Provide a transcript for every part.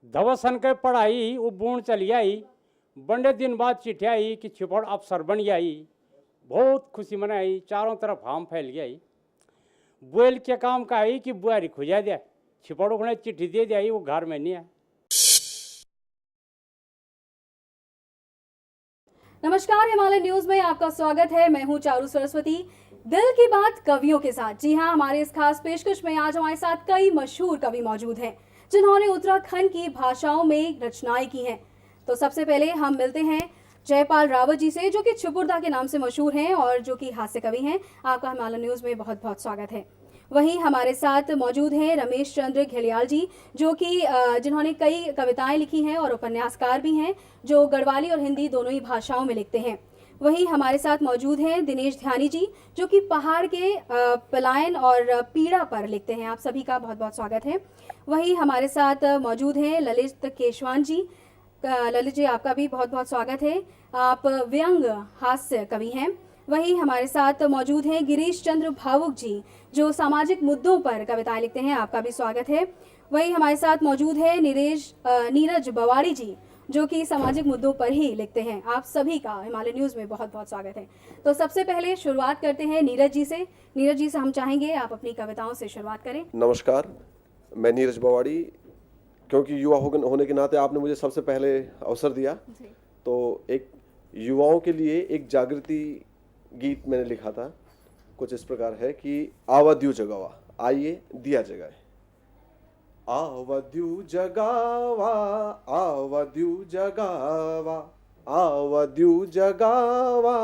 धवसन के पढ़ाई वो बूढ़ चली आई, बड़े दिन बाद चिट्ठी आई कि छिपड़ अफसर बन गई। बहुत खुशी मनाई, चारों तरफ हम फैल गई। बुएल के काम का आई कि बुआरी खुजा दिया, छिपड़ों ने चिट्ठी दे दी, वो घर में नहीं है। नमस्कार, हिमालय न्यूज में आपका स्वागत है। मैं हूं चारू सरस्वती, दिल की बात कवियों के साथ। जी हां, हमारे इस खास पेशकश में आज हमारे साथ कई मशहूर कवि मौजूद हैं जिन्होंने उत्तराखंड की भाषाओं में रचनाएं की हैं। तो सबसे पहले हम मिलते हैं जयपाल रावत जी से, जो कि छुपुरदा के नाम से मशहूर हैं और जो कि हास्य कवि हैं। आपका हिमालय न्यूज में बहुत बहुत स्वागत है। वहीं हमारे साथ मौजूद हैं रमेश चंद्र घिलियाल जी, जो कि जिन्होंने कई कविताएं लिखी हैं और उपन्यासकार भी हैं, जो गढ़वाली और हिंदी दोनों ही भाषाओं में लिखते हैं। वहीं हमारे साथ मौजूद हैं दिनेश ध्यानी जी, जो कि पहाड़ के पलायन और पीड़ा पर लिखते हैं। आप सभी का बहुत बहुत स्वागत है। वहीं हमारे साथ मौजूद हैं ललित केशवान जी। ललित जी, आपका भी बहुत बहुत स्वागत है। आप व्यंग हास्य कवि हैं। वहीं हमारे साथ मौजूद हैं गिरीश चंद्र भावुक जी, जो सामाजिक मुद्दों पर कविताएं लिखते हैं। आपका भी स्वागत है। वहीं हमारे साथ मौजूद है नीरज बवाड़ी जी, जो कि सामाजिक मुद्दों पर ही लिखते हैं। आप सभी का हिमालय न्यूज़ में बहुत बहुत स्वागत है। तो सबसे पहले शुरुआत करते हैं नीरज जी से। नीरज जी से हम चाहेंगे आप अपनी कविताओं से शुरुआत करें। नमस्कार, मैं नीरज बवाड़ी। क्योंकि युवा होने के नाते आपने मुझे सबसे पहले अवसर दिया, तो एक युवाओं के लिए एक जागृति गीत मैंने लिखा था। कुछ इस प्रकार है कि आवद्यू जगावा, आइए दिया जगाए। आवद्यू जगावा, आवद्यू जगावा, आवद्यू जगावा,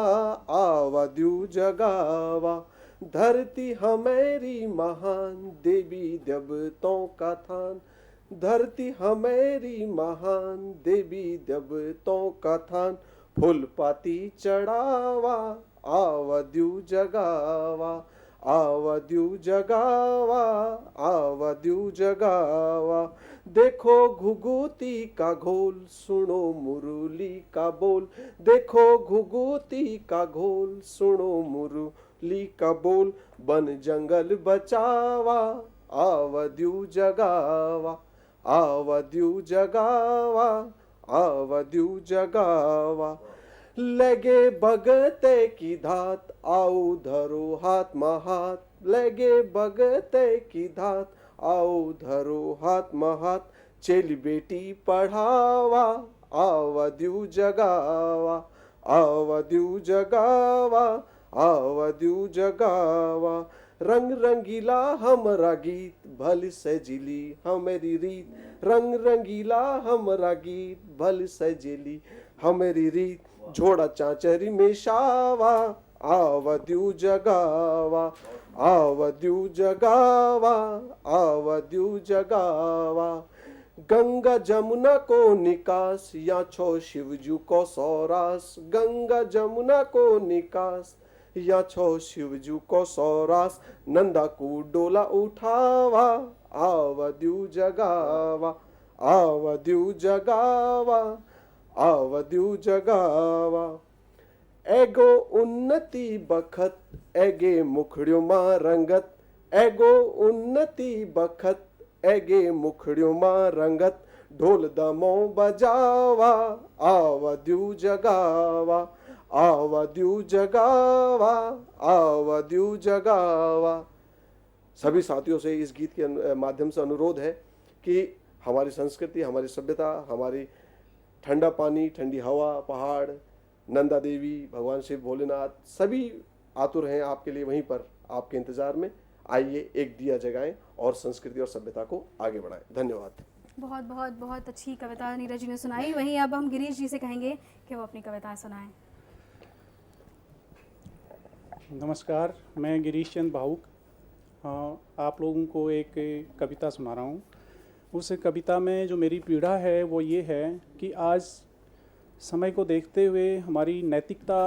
आवद्यू जगावा। धरती हमारी महान, देवी देवताओं का थान। धरती हमारी महान, देवी देवताओं का थान। फूल पाती चढ़ावा, आवद्यू जगावा, आवद्यू जगावा, आवद्यू जगावा। देखो घुघुती का घोल, सुनो मुरली का बोल। देखो घुघुती का घोल, सुनो मुरली का बोल। बन जंगल बचावा, आवद्यू जगावा, आवद्यू जगावा, आवद्यू जगावा। लगे भगते की धात, आओ धरो हाथ महात। लगे भगते की धात, आओ धरो हाथ महात। चेली बेटी पढ़ावा, आवद्यू जगावा, आवद्यू जगावा, आवद्यू जगावा। रंग रंगीला हमरा गीत, भल सजिली हमारी रीत। रंग रंगीला हमरा गीत, भल सजिली हमारी रीत। झोड़ा चाचरी में शावा, आवद्यू जगावा, आवद्यू जगावा, आवद्यू जगावा। गंगा जमुना को निकास, या छो शिवजू को सौरास। गंगा जमुना को निकास, या छो शिवजू को सौरास। नंदा को डोला उठावा, आवद्यू जगावा, आवद्यू जगावा, आवद्यू जगावा। एगो उन्नति बखत, एगे मुखड़ियों मां रंगत। एगो उन्नति बखत, एगे मुखड़ियों मां रंगत। ढोल दमो बजावा, आवद्यू जगावा, आवद्यू जगावा, आवद्यू जगावा। सभी साथियों से इस गीत के माध्यम से अनुरोध है कि हमारी संस्कृति, हमारी सभ्यता, हमारी ठंडा पानी, ठंडी हवा, पहाड़, नंदा देवी, भगवान शिव भोलेनाथ, सभी आतुर हैं आपके लिए, वहीं पर आपके इंतजार में। आइए एक दिया जगाएं और संस्कृति और सभ्यता को आगे बढ़ाएं। धन्यवाद। बहुत बहुत बहुत अच्छी कविता नीरज जी ने सुनाई। वहीं अब हम गिरीश जी से कहेंगे कि वो अपनी कविताएं सुनाएं। नमस्कार, मैं गिरीश चंद्र भावुक आप लोगों को एक कविता सुना रहा हूँ। उस कविता में जो मेरी पीड़ा है वो ये है कि आज समय को देखते हुए हमारी नैतिकता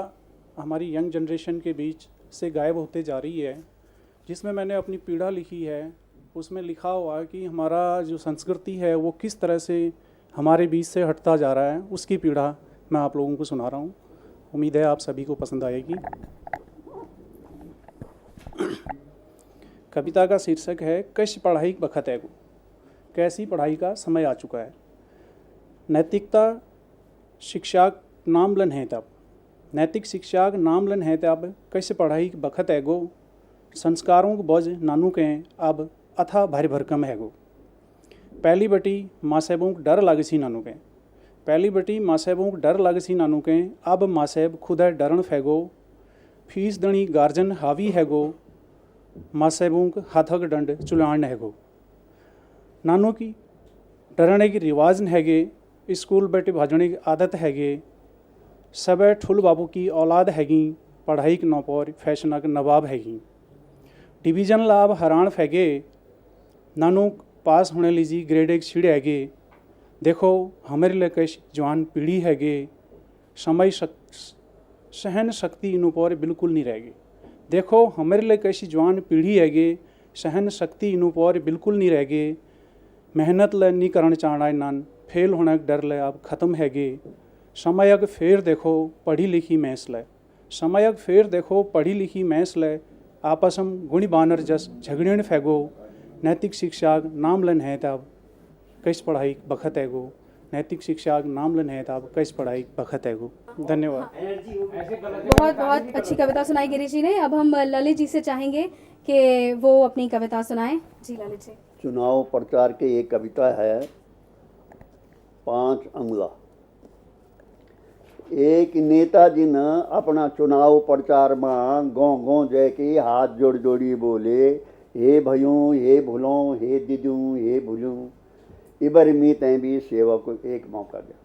हमारी यंग जनरेशन के बीच से गायब होते जा रही है। जिसमें मैंने अपनी पीड़ा लिखी है, उसमें लिखा हुआ कि हमारा जो संस्कृति है वो किस तरह से हमारे बीच से हटता जा रहा है, उसकी पीड़ा मैं आप लोगों को सुना रहा हूँ। उम्मीद है आप सभी को पसंद आएगी। कविता का शीर्षक है कैसी पढ़ाई बखत है। कैसी पढ़ाई का समय आ चुका है। नैतिकता शिक्षा नाम लन है तब नैतिक शिक्षा नाम लन है तब कैसे पढ़ाई बखत हैगो संस्कारों को बोझ नानू के अब अथा भारी भरकम हैगो। पहली बटी माँ साहेबों को डर लाग सी नानू के पहली बटी माँ साहेबों को डर लाग सी नानू के अब माँ साहेब खुद है डरण फैगो फीस दणी गार्जन हावी हैगो माँ साहेबों को हाथक डंड चुलान हैगो। नानू की डरने की रिवाज हैगे स्कूल बैठे भाजने की आदत हैगे सब ठुल बाबू की औलाद हैगी पढ़ाई के नौपर फैशन के नवाब हैगी डिवीजन लाभ हरान फैगे नानू पास होने लीजी ग्रेड एक सीढ़े हैगे देखो हमारे लिए कैसी जवान पीढ़ी हैगे समय सहन शक्ति इन ऊपर बिल्कुल नहीं रहेगी। देखो हमारे लिए कैसी जवान पीढ़ी हैगे सहन शक्ति इन ऊपर बिल्कुल नहीं रहेगे मेहनत ले नहीं करना चाहना नान फेल होने का डर ले अब ख़त्म हैगे समयक फेर देखो पढ़ी लिखी मैस ले समयक फेर देखो पढ़ी लिखी मैस ले आपस में गुणी बानर जस झगड़े फैगो नैतिक शिक्षा नाम लन है तब कैस पढ़ाई बखत हैगो नैतिक शिक्षा नाम लन है तब कैस पढ़ाई बखत हैगो। धन्यवाद। बहुत बहुत अच्छी कविता सुनाई गिरीश जी ने। अब हम ललित जी से चाहेंगे कि वो अपनी कविता सुनाएं। जी ललित जी। चुनाव प्रचार की एक कविता है 5 अंगुला। एक नेताजी ने अपना चुनाव प्रचार में गाँव गाँव जाके हाथ जोड़ जोड़ी बोले हे भयों हे भूलों हे दीदूं हे भूलूं इबर मी तैं भी सेवा को एक मौका दिया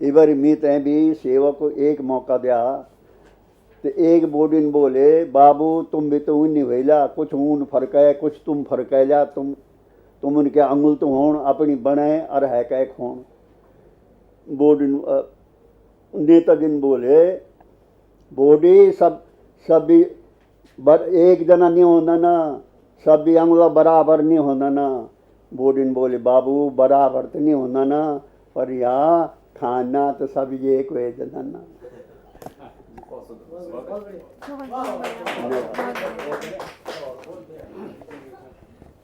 इबर मी तैं भी सेवा को एक मौका दिया। तो एक बोडिन बोले बाबू तुम भी तो ऊन भैला कुछ ऊन फर्क है कुछ तुम फर्कैला तुम उनके अंगुल तो होण अपनी बने और है कै खोण। बोडिन नेताजिन बोले बोडी सब भी एक जना नहीं होना ना सब भी अंगुला बराबर नहीं होना ना। बोडिन बोले बाबू बराबर तो नहीं होना ना पर यहाँ खाना तो सब एक वे जना ना।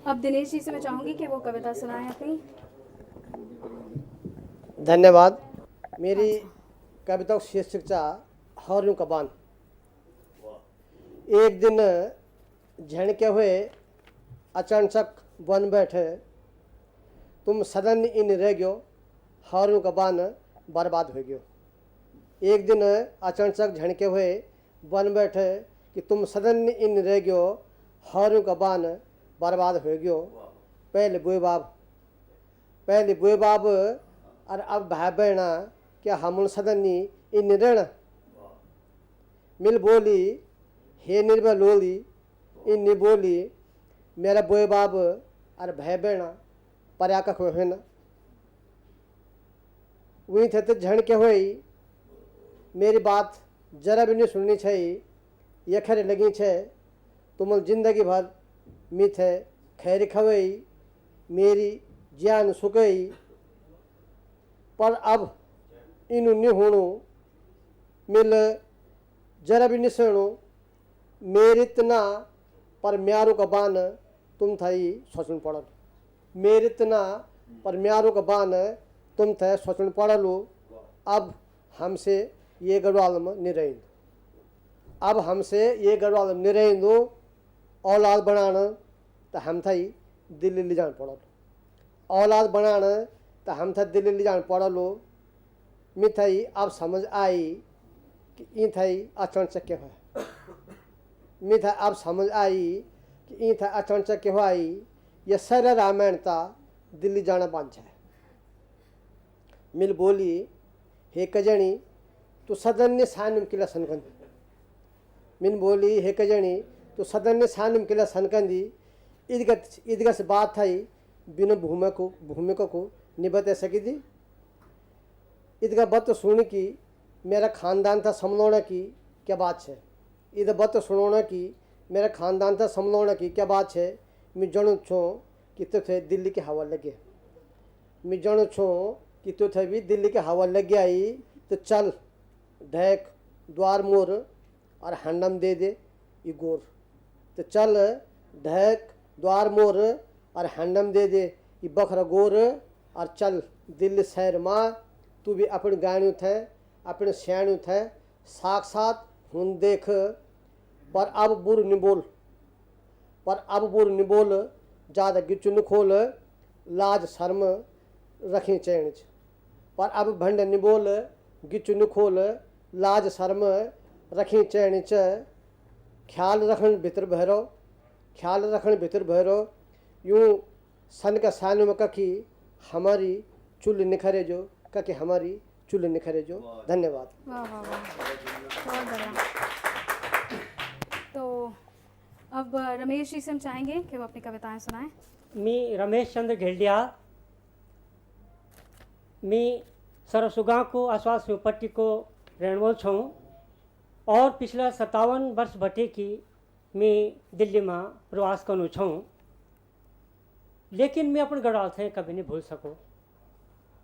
अब दिनेश जी से मैं चाहूंगी कि वो कविता सुनाएं अपनी। धन्यवाद। मेरी कविता का शीर्षक था हौरियों का बान। एक दिन झणके हुए अचानक बन बैठे तुम सदन इन रह गयो हौरियों का बान बर्बाद हो गयो। एक दिन अचानक झणके हुए बन बैठे कि तुम सदन इन रह गयो हौरियों का बान बर्बाद हो गयो। पहले बुए बाब और अब भाई बहना क्या हम सदनी इन ऋण मिल बोली हे निर्भय लोली इन बोली मेरा बुए बाब और भाई बहना पर्या का है ना। वहीं थे तो झण के हुई मेरी बात जरा भी नहीं सुननी चाहिए ये खरे लगी छे तुम जिंदगी भर मिथे खैर खवई मेरी जान सुकई पर अब इन निहुणु मिल जरा भी निसणु मेरी तना पर म्यारू का बान तुम थई सोचन पड़ल मेरी तना पर म्यारू का बान तुम थे सोचन पड़लू। अब हमसे ये गढ़वाल में निरेंद अब हमसे ये गढ़वाल में निरेंदो औलाद बनाना तो हम थई दिल्ली ले जान पड़ल औलाद बनाना तो हम था दिल्ली ले जान पड़लो। मिथई अब समझ आई कि ई थई अचानक के है मिथा अब समझ आई कि ई था अचानक के हुई ये सारा रामायण था दिल्ली जाना बंद है। मिल बोली हे कजणी तू सदन ने सानुम किला सनकंदी मिन बोली हे कजणी तू सदन ने सानुम किला सनकंदी ईदगा से बात थी बिना भूमिका को निभते सकी थी। ईदगा बत सुन की मेरा खानदान था समझौना की क्या बात है ईद बत सुनोना की मेरा खानदान था समझौना की क्या बात है। मैं जानू छो कि तुथे दिल्ली के हवा लगे मैं जानू छो कि तुथे भी दिल्ली के हवा लग आई तो चल ढैक द्वार मोर और हंडम दे दे ये गोर तो चल ढैक द्वार मोर और हंडम दे दे ये बखरा गोर और चल दिल्ली शहर में तू भी अपने गाणु थे अपने सियाणु थे साक्षात हुन देख पर अब बुर निबोल ज़्यादा गिचु न खोल लाज शर्म रखी चैन पर अब भंड निबोल गिचु न खोल लाज शर्म रखी चैन ख्याल रखन भीतर भैरो यूं सन का सानु में कखी हमारी चुल निखरे जो धन्यवाद। वाह वाह वाह, बहुत बढ़िया। तो अब रमेश जी से हम चाहेंगे कि वो अपनी कविताएं सुनाएं। मी रमेश चंद्र घेल्डिया मी सरसुगा को आसपास पट्टी को रेणवल छूँ और पिछला 57 वर्ष भटे की मैं दिल्ली में प्रवास करूँ छूँ, लेकिन मैं अपने गढ़वाल थे कभी नहीं भूल सकूँ।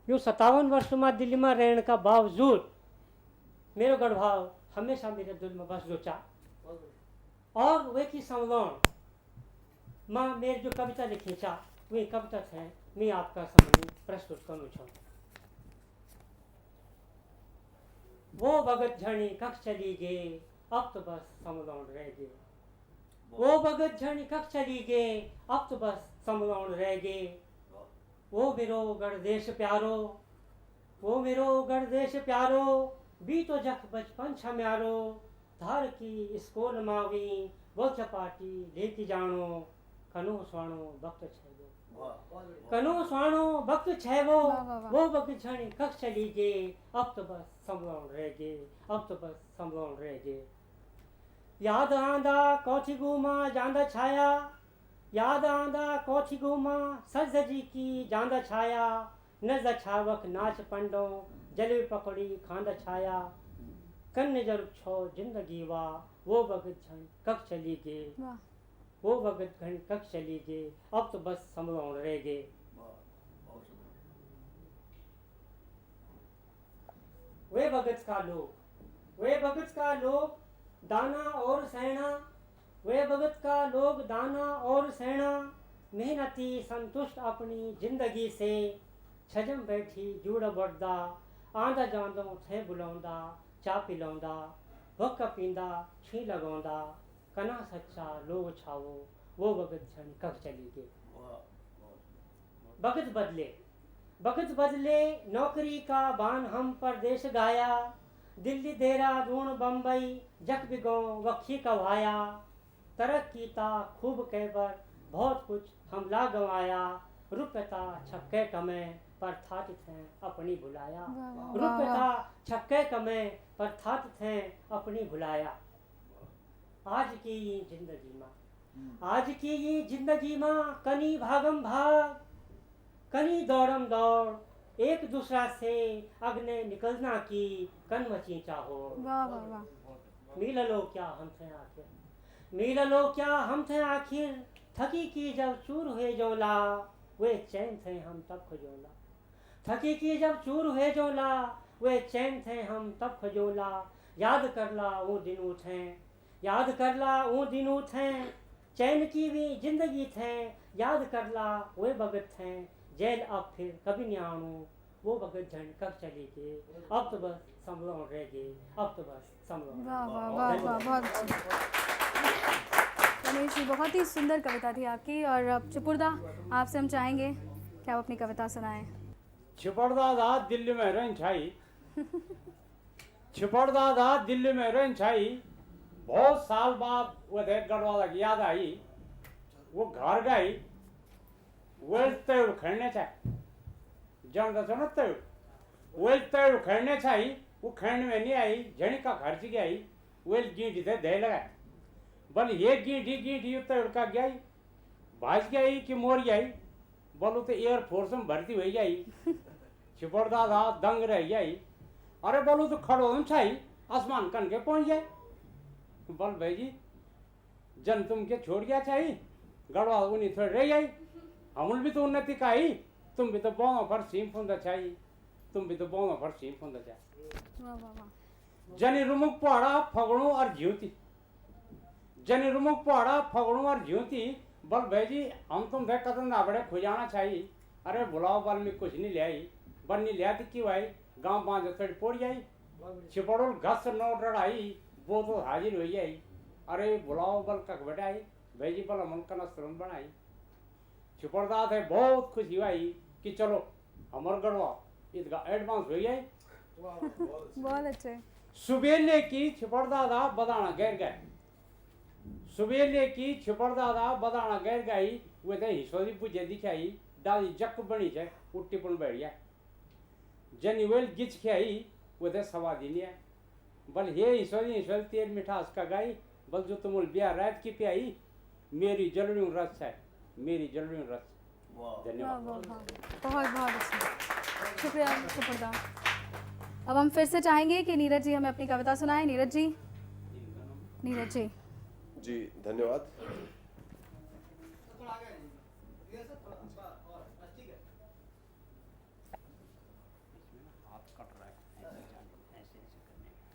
यूँ 57 वर्ष में दिल्ली में रहने का बावजूद मेरा गढ़वाल हमेशा मेरे दिल में बस जोचा और वे की संवरण माँ मेरी जो कविता लिखी चा वे कविता थे मैं आपका सामने प्रस्तुत करूँ छूँ। वो भगत झणी कख चली गे अब तो बस समलौन रह गे। वो भगत झणी कख चली गे अब तो बस समलौन रह गे। वो मेरो गढ़ देश प्यारो, वो मेरो गढ़ देश प्यारो, भी तो जख बचपन छम्यारो। धार की स्कूल मावी वो चपाटी लेके जानो, कनो स्वाणो भक्त छेवो, कनो स्वाणो भक्त छेवो। वो भक्त झणी कख चली गे अब तो बस समलौन रह गे, अब तो बस समलौन रह गे। याद आंदा कौठी गुमा जांदा छाया, याद आंदा कौठी गुमा सज जी की जांदा छाया। नज छावक नाच पंडो जले पकड़ी खांदा छाया। कन्ने जरूर छो जिंदगी वा वो भगत झण कख चली गे, वो भगत झण कख चली गे अब तो बस समलौन रह गे। वे भगत का लोग, वे भगत का लोग दाना और सहना, वे भगत का लोग दाना और सहना। मेहनती संतुष्ट अपनी जिंदगी से, छजम बैठी जूड़ बढ़दा आंदा जांदो थे बुलौंदा चा पिलौंदा। वक पींदा छी लगौंदा कना सच्चा लोग छावो, वो भगत झण कख चली गे। भगत बदले, भगत बदले नौकरी का बान हम परदेश गाया। दिल्ली देहरादून बम्बई जख बिगो वखी कवाया। तरक्की ता खूब कहबर बहुत कुछ हमला गंवाया। रुपयता छक्के कमे पर थाट थे अपनी भुलाया। रुपयता छक्के कमे पर थाट थे अपनी भुलाया। आज की ये जिंदगी माँ, आज की ये जिंदगी माँ कनी भागम भाग, कनी दौड़म दौड़, एक दूसरा से अग्ने निकलना की कन मची चाहो। वाह वाह वाह। मिल लो क्या हम थे आखिर, मिल लो क्या हम थे आखिर। थकी की जब चूर हुए जोला, वे चैन थे हम तब खजोला। थकी की जब चूर हुए जोला, वे चैन थे हम तब खजोला। याद कर ला वो दिन उठे, याद कर ला वो दिन उठे। चैन की भी जिंदगी थे, याद कर ला वे भगत थे। जेल अब फिर कभी नहीं आऊँ, वो भगत झण कख चली गे अब तो बस समलौन रह गे, अब तो बस समलौन। वाह वाह वाह वाह, बहुत अच्छा। रमेश जी, बहुत ही सुंदर कविता थी आपकी। और अब चिपुरदा, आपसे हम चाहेंगे कि आप अपनी कविता सुनाएं। छिपड़दा दिल्ली में रहन छाई, छिपड़दा दिल्ली में रहन छाई। बहुत साल बाद वो देख गढ़वाला की याद आई। वो घर गई, वो तय खड़ने चाहे जन दसो तय वो तय खड़ने चाहिए। वो खड़ने में नहीं आई, झणी का घर से गई। वो गींटी से दे लगाए, बोल ये गींटी तय का गई, भाज गई कि मोर गई। बोलो तो एयरफोर्स में भर्ती हो गई। छिपड़दा दंग रह गई। अरे बोलो तो खड़ो हम छाई आसमान कन के पहुंच जाए। बोल भाई जी जन तुम के छोड़ गया चाहिए, गड़वा उन्हीं थोड़ी रह गई। हम भी तो उन्नति का ही, तुम भी तो बोनो पर सीम फुंदा चाहिए, तुम भी तो बोनो पर सीम फुंदा चाहिए। जनी रुमुक पहाड़ा फगड़ू और ज्योति, जनी रुमुक पहाड़ा फगड़ू और ज्योति। बोल भाई जी हम तुम देख कदम ना बड़े खुजाना चाहिए। अरे बुलाओ बल में कुछ नहीं ले आई बल नहीं लिया तो क्यों आई गांव बांध थोड़ी पोड़ जाई छिपड़ोल घस नोट रड़ाई वो तो हाजिर हुई आई अरे बुलाओ बल कक बैठाई भेजी बल मन का नस्तरन बनाई छिपड़दा थे बहुत खुशी हुई कि चलो हमर गढ़वा इसका एडवांस हो गई बहुत अच्छे। सुबेले की छिपड़दादा बदाना गैर गए सुबेले की छिपड़दादा बदाना गैर गई वे थे हिसोरी बुझे दिखाई दादी जक बनी है उट्टी पुन बैठ गया जनीवेल गिच खाई वे थे सवादी नहीं है बल हे हिसोरी तेल मिठास का गाई बल जो तुम ब्याह रात की प्याई मेरी जलड़ी रस है मेरी जलड़ी रस धन्यवाद बहुत बहुत अच्छा, शुक्रिया सुपर्दा। अब हम फिर से चाहेंगे कि नीरज जी हमें अपनी कविता सुनाएं। नीरज जी। जी धन्यवाद।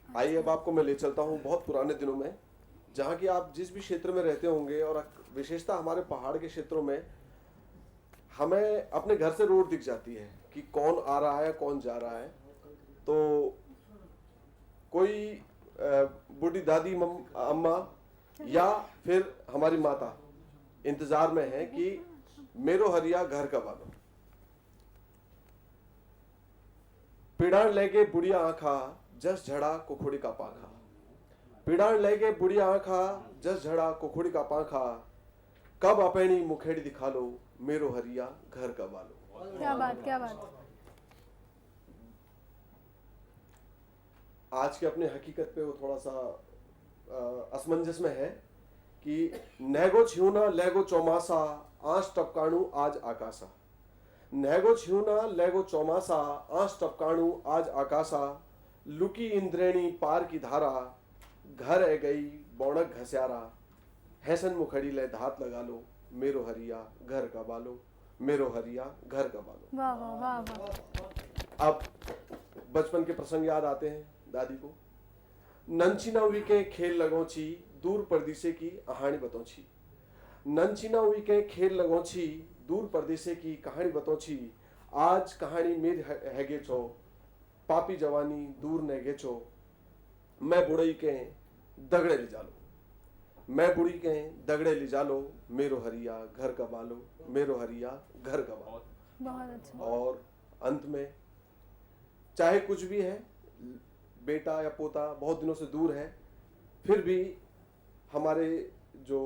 आइए अब आपको मैं ले चलता हूँ बहुत पुराने दिनों में, जहाँ की आप जिस भी क्षेत्र में रहते होंगे और विशेषता हमारे पहाड़ के क्षेत्रों में हमें अपने घर से रोड दिख जाती है कि कौन आ रहा है कौन जा रहा है। तो कोई बूढ़ी दादी अम्मा या फिर हमारी माता इंतजार में है कि मेरो हरिया घर कब आनो। पीड़ान लेके बुढ़िया आंखा जस झड़ा कुखुड़ी का पाखा। पीड़ान लेके बुढ़िया आंखा जस झड़ा कुखुड़ी का पाखा। कब अपनी मुखेड़ी दिखा लो मेरो हरिया घर कब आलो। क्या बात क्या बात। आज के अपने हकीकत पे वो थोड़ा सा असमंजस में है कि नैगो छियूना लेगो चौमासा आंच टपकाणु आज आकाशा। नैगो छियूना लेगो चौमासा आंच टपकाणु आज आकाशा। लुकी इंद्रेणी पार की धारा घर ए गई बौणक घस्यारा। हैसन मुखड़ी ले धात लगा लो मेरो हरिया घर का बालो मेरो हरिया घर का बालो। वाह वाह वाह वाह। अब बचपन के प्रसंग याद आते हैं दादी को। नंचिना हुई के खेल लगोची दूर परदेसे की कहानी बतौची। नंचिना हुई के खेल लगोची दूर परदेसे की कहानी बतौची। आज कहानी मेर हैगे छो पापी जवानी दूर ने गे छो। मैं बुढ़ई के दगड़े ले जालो मैं बुढ़ी के दगड़े ले जालो मेरो हरिया घर का बालो मेरो हरिया घर का बालो। बहुत अच्छा। और अंत में चाहे कुछ भी है बेटा या पोता बहुत दिनों से दूर है फिर भी हमारे जो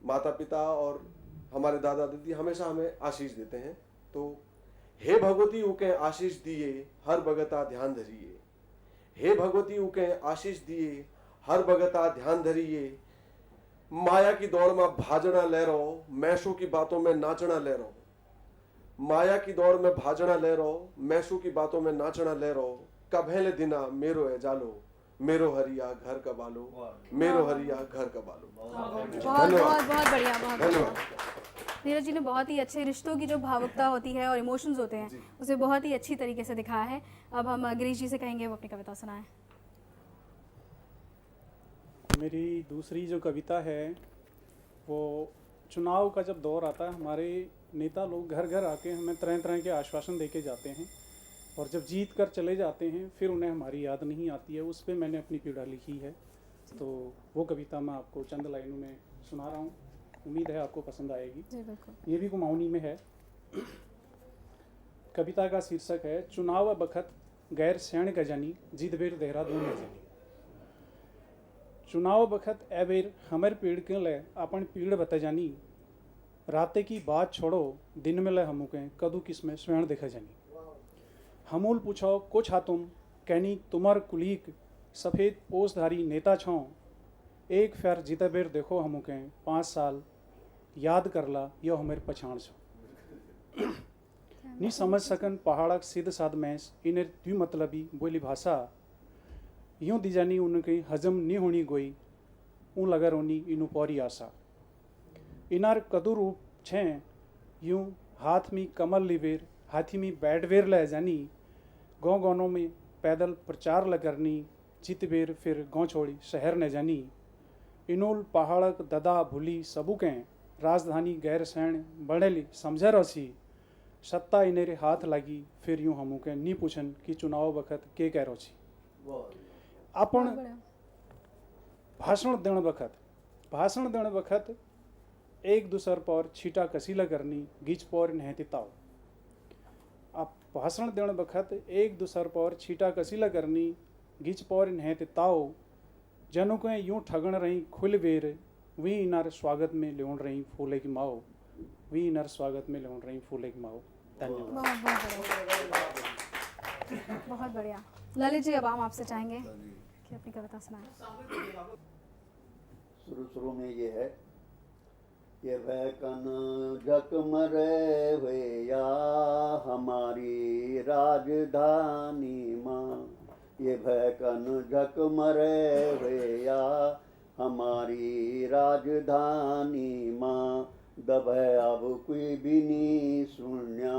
माता पिता और हमारे दादा दादी हमेशा हमें आशीष देते हैं। तो हे भगवती उके आशीष दिए हर भगता ध्यान धरिए। हे भगवती उके आशीष दिए हर भगता ध्यान धरिए। माया की दौड़ में भाजना ले रहो मैशों की बातों में नाचना ले रहो। माया की दौड़ में भाजना ले रहो मैशों की बातों में नाचना ले रहो। कभेले दिना मेरो है जालो मेरो हरिया घर का बालो मेरो हरिया घर का बालो। बहुत बहुत बहुत बढ़िया बहुत बढ़िया। नीरज जी ने बहुत ही अच्छे रिश्तों की जो भावुकता होती है और इमोशंस होते हैं उसे बहुत ही अच्छी तरीके से दिखाया है। अब हम गिरीश जी से कहेंगे वो अपनी कविता सुनाएं। मेरी दूसरी जो कविता है वो चुनाव का जब दौर आता है हमारे नेता लोग घर घर आके हमें तरह तरह के आश्वासन देके जाते हैं और जब जीत कर चले जाते हैं फिर उन्हें हमारी याद नहीं आती है। उस पर मैंने अपनी पीड़ा लिखी है। तो वो कविता मैं आपको चंद लाइनों में सुना रहा हूँ। उम्मीद है आपको पसंद आएगी। जी बिल्कुल। ये भी कुमाऊनी में है। कविता का शीर्षक है चुनाव बखत गैर सैण गजनी जीत बेर देहरादून में जनी। चुनाव बखत ए बेर हमर पीड़ के ले अपन पीड़ बता जानी। राते की बात छोड़ो दिन में ले हमके कदू किसमें स्वयं देखा जानी। हमूल पूछो कुछ हा तुम कैनी तुमर कुलीक सफ़ेद पोषधारी नेता छो। एक फेर जीते बेर देखो हमके 5 साल याद करला यो हमें पछाण छो। नी समझ सकन पहाड़क सीध साध मैस इन्हें द्वि मतलबी बोली भाषा। यूं दिजानी उनके हजम नहीं होनी गोई ऊँ लगा रोनी इनु पौरी आशा। इनार कदू रूप छें यूं हाथ में कमल लिवेर हाथी में बैडवेर ले जानी। गाँव गानों में पैदल प्रचार लगरनी चितबेर फिर गाँव छोड़ी शहर न जानी। इनोल पहाड़क ददा भूली सबुकें राजधानी गैर सैण बढ़ेली समझ रसी। सत्ता इनेरे हाथ लगी फिर यूं हमू के नी पूछन कि चुनाव वक्त के कह रो छी। अपन बहुत बढ़िया। भाषण देण वक्त एक दूसर पर छीटा कसीला करनी गिच पर नहीं ताओ। आप भाषण देण वक्त एक दूसर पर छीटा कसीला करनी गिच पर नहीं ताओ। जनों को यूं ठगण रही खुल वेर वी इनार स्वागत में लेउण रही फूले की माओ। वी इनार स्वागत में लेउण रही फूले की माओ। धन्यवाद। बहुत बढ़िया। ललित जी, अब हम आपसे चाहेंगे कि अपनी कविता सुनाएं। शुरू में ये है कि वह कन झक मरे हुए या हमारी राजधानी माँ। ये वह कन झक मरे हुए या हमारी राजधानी माँ। दबे अब कोई भी नहीं सुनिया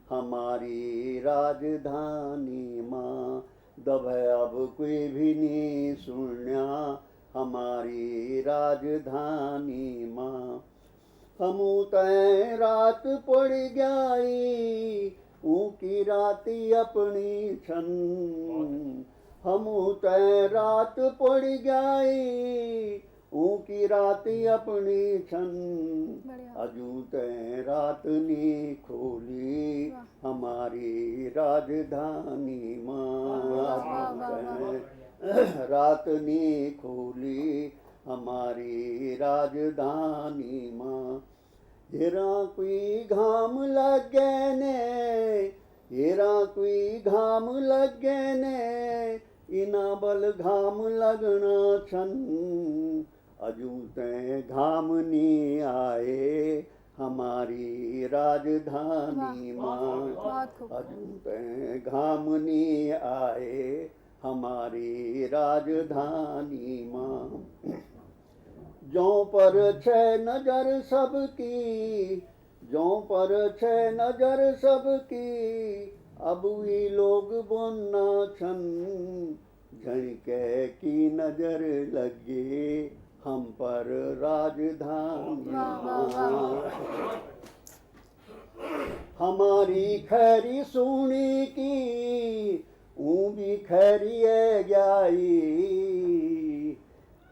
हमारी राजधानी माँ। दबे अब कोई भी नहीं सुनिया हमारी राजधानी माँ। हमू तय रात पड़ गई ऊकी राती अपनी छन। हमू तय रात पड़ गई ऊकी राती अपनी छन। अजू तय रात नी खोली हमारी राजधानी माँ। रात नी खोली हमारी राजधानी माँ। हेरा कोई घाम लगे ने हेरा कोई घाम लगे ने इना बल घाम लगना छन। अजू ते घाम नी आए हमारी राजधानी माँ। अजू ते घाम नी आए हमारी राजधानी माँ। जो पर छह नजर सबकी जो पर छह नजर सबकी अब वी लोग बोलना छन। झणके की नजर लगे हम पर राजधानी माँ। हमारी खैरी सुनी की ऊ भी खैरिए जाई।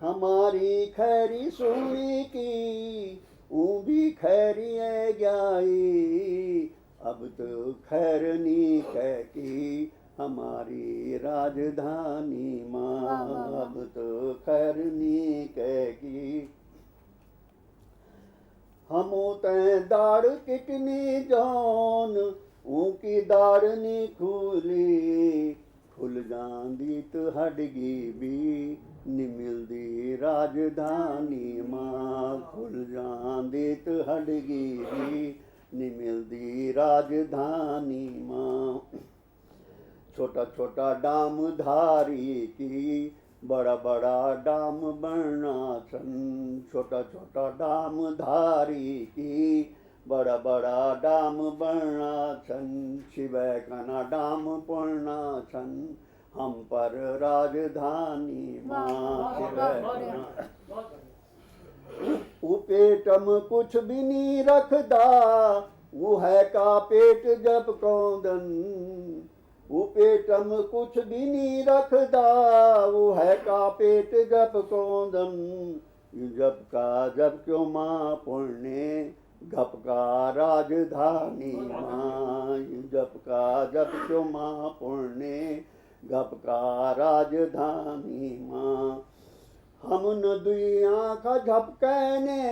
हमारी खैरी सुनी की ऊ भी खैरिए जाई। अब तो खैरनी कह की हमारी राजधानी माँ। अब तो खैरनी कह की हमू तय दाड़ कितनी जौन ऊकी दाड़ नी खुली। खुल जांदी तो हडगी भी नी मिलदी राजधानी माँ। खुल जांदी तो हडगी भी नी मिलदी राजधानी माँ। छोटा छोटा डाम धारी की बड़ा बड़ा डाम बनना छन। छोटा छोटा डाम धारी की बड़ा बड़ा डाम बनना छन। शिवय कना डाम पड़ना छन हम पर राजधानी माँ। शिवय कना उपेटम कुछ भी नहीं रखदा वो है का पेट जब कौंदन। उपेटम कुछ भी नहीं रखदा वो है का पेट जब कौंदन। जब का जब क्यों माँ पुण्य गप का राजधानी माँ। जब का जब क्यों माँ पुण्य गप का राजधानी माँ। हम न दुई आँख झपकने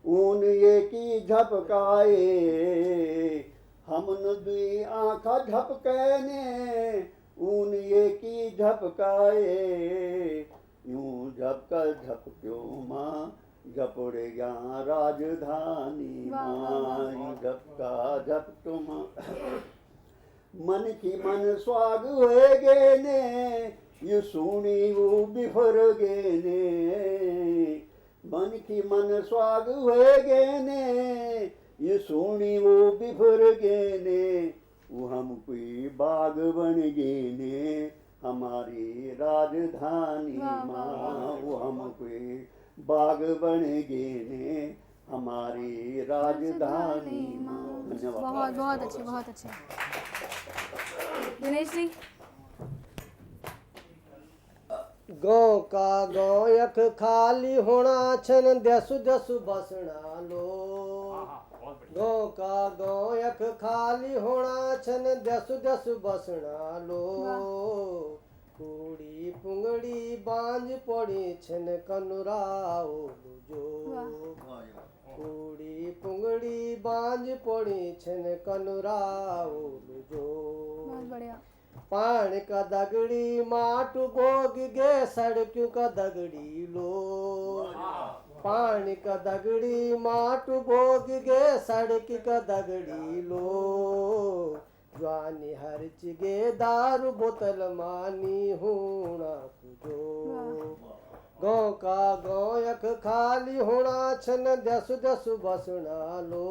ऊन ये की झपकाए। हम न दुई आँख झपकने ऊन ये की झपकाए। यूं झपका झपक्यो माँ झपड़े गया राजधानी माँ। झपका झपक्यो माँ मन की मन स्वाग हुए गे ने ये सुनी वो बिफर गे ने। मन की मन स्वाग हुए गे ने ये सुनी वो बिफर गे ने। वो हम कोई बाग बन गे ने हमारी राजधानी माँ। वो हम कोई बाग बन गे ने हमारी राजधानी माँ। धन्यवाद। बहुत बहुत अच्छे, बहुत अच्छे। दिनेश जी। गाँव का गाँव यख खाली होना छन दसु दसु बसना लो। गाँव का गाँव यख खाली होना छन दसु दसु बसना लो। कुड़ी पुंगड़ी बांझ पड़ी छन कनुराओ जो। कुड़ी पुंगड़ी बांझ पड़ी छन कनुराओ जो। बहुत बढ़िया। पान का दगड़ी माट बोग गे सड़क्यों का दगड़ी लो। पान का दगड़ी माट बोग गे सड़क का दगड़ी लो। जवानी हरच गे दारू बोतल मानी होना कुजो। गाँव का गाँव यख खाली होना छन दसु दसु बसना लो।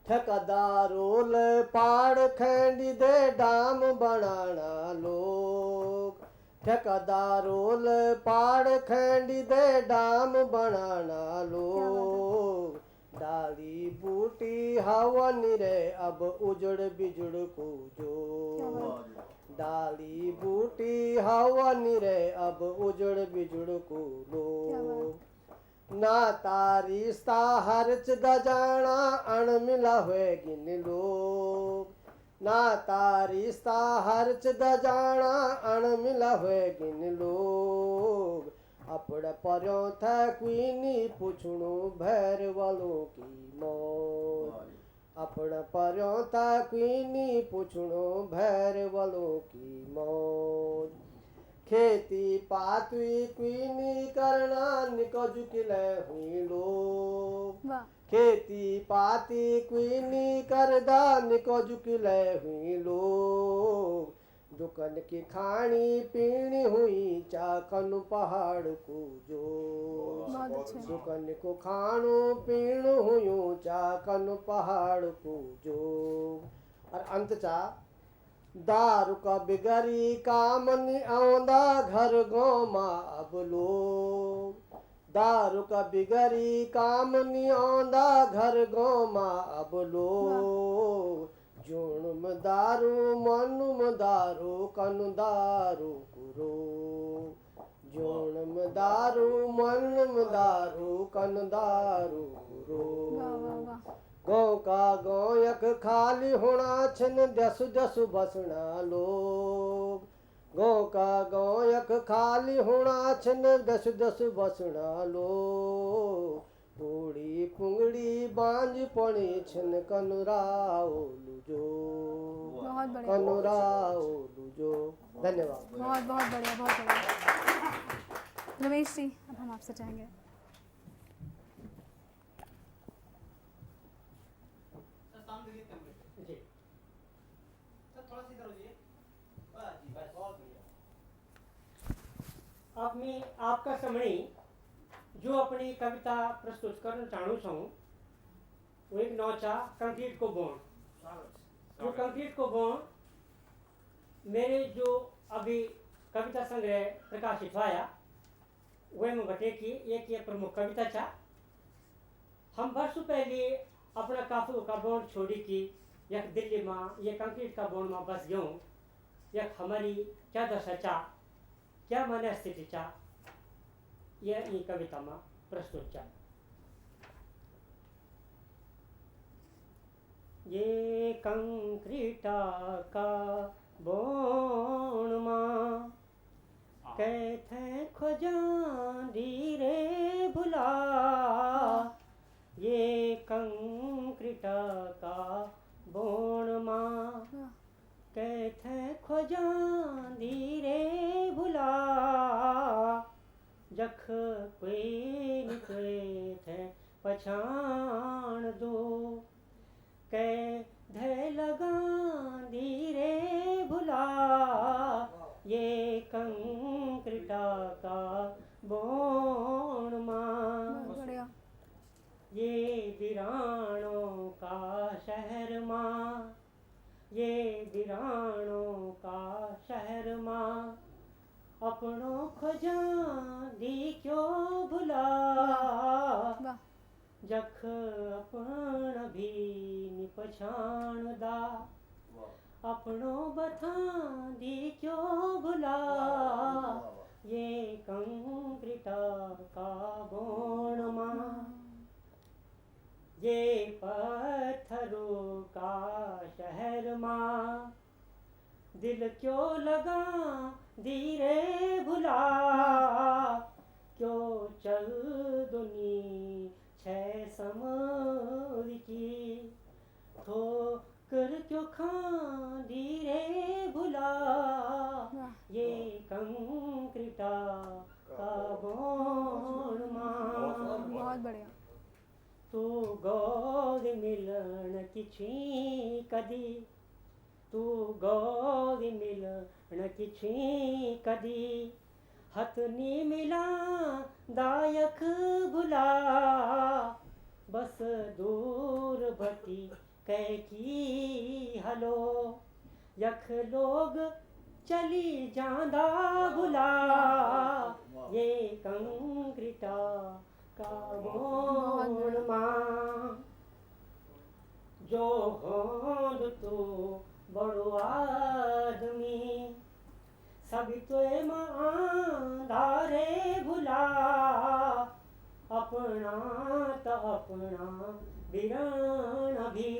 ठेकेदारों ले पाड़ खैंडी दे डाम बनाना लोग। ठेकेदारों ले पाड़ खैंडी दे डाम बनाना लोग। डाली बूटी हवा निरे अब उजड़ बिजड़ को जो। डाली बूटी हवा निरे अब उजड़ बिजड़ को लो। ना तारिस्ता हरच दजाना अण मिला हुए गिन लोग। ना तारिस्ता हरच दजाना अण मिला हुए गिन लोग। अपड़ पर्यों था क्वीनी पुछणु भैर वालों की मौत। अपड़ पर्यों था क्वीनी पुछणु भैर वालों की मौत। खेती पातवी क्वीनी करना निको जुकिले हुई लोग। खेती पाती क्वीनी करदा निको जुकिले हुई लोग। दुकान की खानी पीनी हुई चाकन पहाड़ को जो। दुकान को खाणु पीणु हुई चाकन पहाड़ को जो। और अंत चा दारू का बिगरी काम नहीं आंदा घर गाँव माँ अब लोग। दारू का बिगरी काम नहीं आंदा घर गाँव माँ अब लोग। जुणम दारू मनुम दारू कनु दारू कुरो। जुणम दारू मनुम दारू कनु दारू कुरो। गाँव का गाँव यख खाली होना छन दसु दसु बसना लोग। गाँव का गाँव यख खाली होना छन दसु दसु बसना लोग। पूड़ी पुंगड़ी बांझ पड़ी छन कनुराओ लुजो। बहुत बढ़िया। कनुराओ लुजो। धन्यवाद। बहुत बहुत बढ़िया, बहुत बढ़िया। रमेश जी, अब हम आपसे चाहेंगे। अब मैं आपका सामने जो अपनी कविता प्रस्तुत करना चाहूँ वो एक नौचा कंक्रीट को बोन। जो कंक्रीट को बोन मेरे जो अभी कविता संग्रह प्रकाशित हुआ वह में बटे की एक ये प्रमुख कविता था। हम वर्षों पहले अपना काफिलों का बोन छोड़ी की यक दिल्ली में ये कंक्रीट का बोन में बस गयूँ। यक हमारी क्या दशा चा, क्या मन स्थिति चा, यह ई कविता में प्रस्तुत चा। ये कंक्रीटा का बोन मां कहते खोजांदी रे भुला। ये कंक्रीटा का बोन मां कहते खोजांदी रे भुला। जख कोई निकले थे पछाण दो कै धै लगांदी रे भुला। ये कंक्रीटा का बोन मां ये वीरानों का शहर मां। ये वीरानों का शहर मां अपनों खोजांदी क्यों भुला। जख अपन भी निपछाणदा अपनो बथां दी क्यों भुला ये कंक्रीटा का बोण मां ये पत्थरों का शहर मां दिल क्यों लगा धीरे भुला क्यों चल दुनी छह समर की ठोकर क्यों खा धीरे भुला ये कंक्रीटा का बोण मां बहुत बढ़िया। तू गौर मिलन किछी कदी तू गौर मिलन किछी कदी हथ नी मिला दायक भुला बस दूर बती कैकी हलो यख लोग चली जांदा भुला ये कंक्रीटा का बोण मां जो होंद तो बड़ो आदमी सभी तो ईमानदारे भुला अपना तो अपना बिरान भी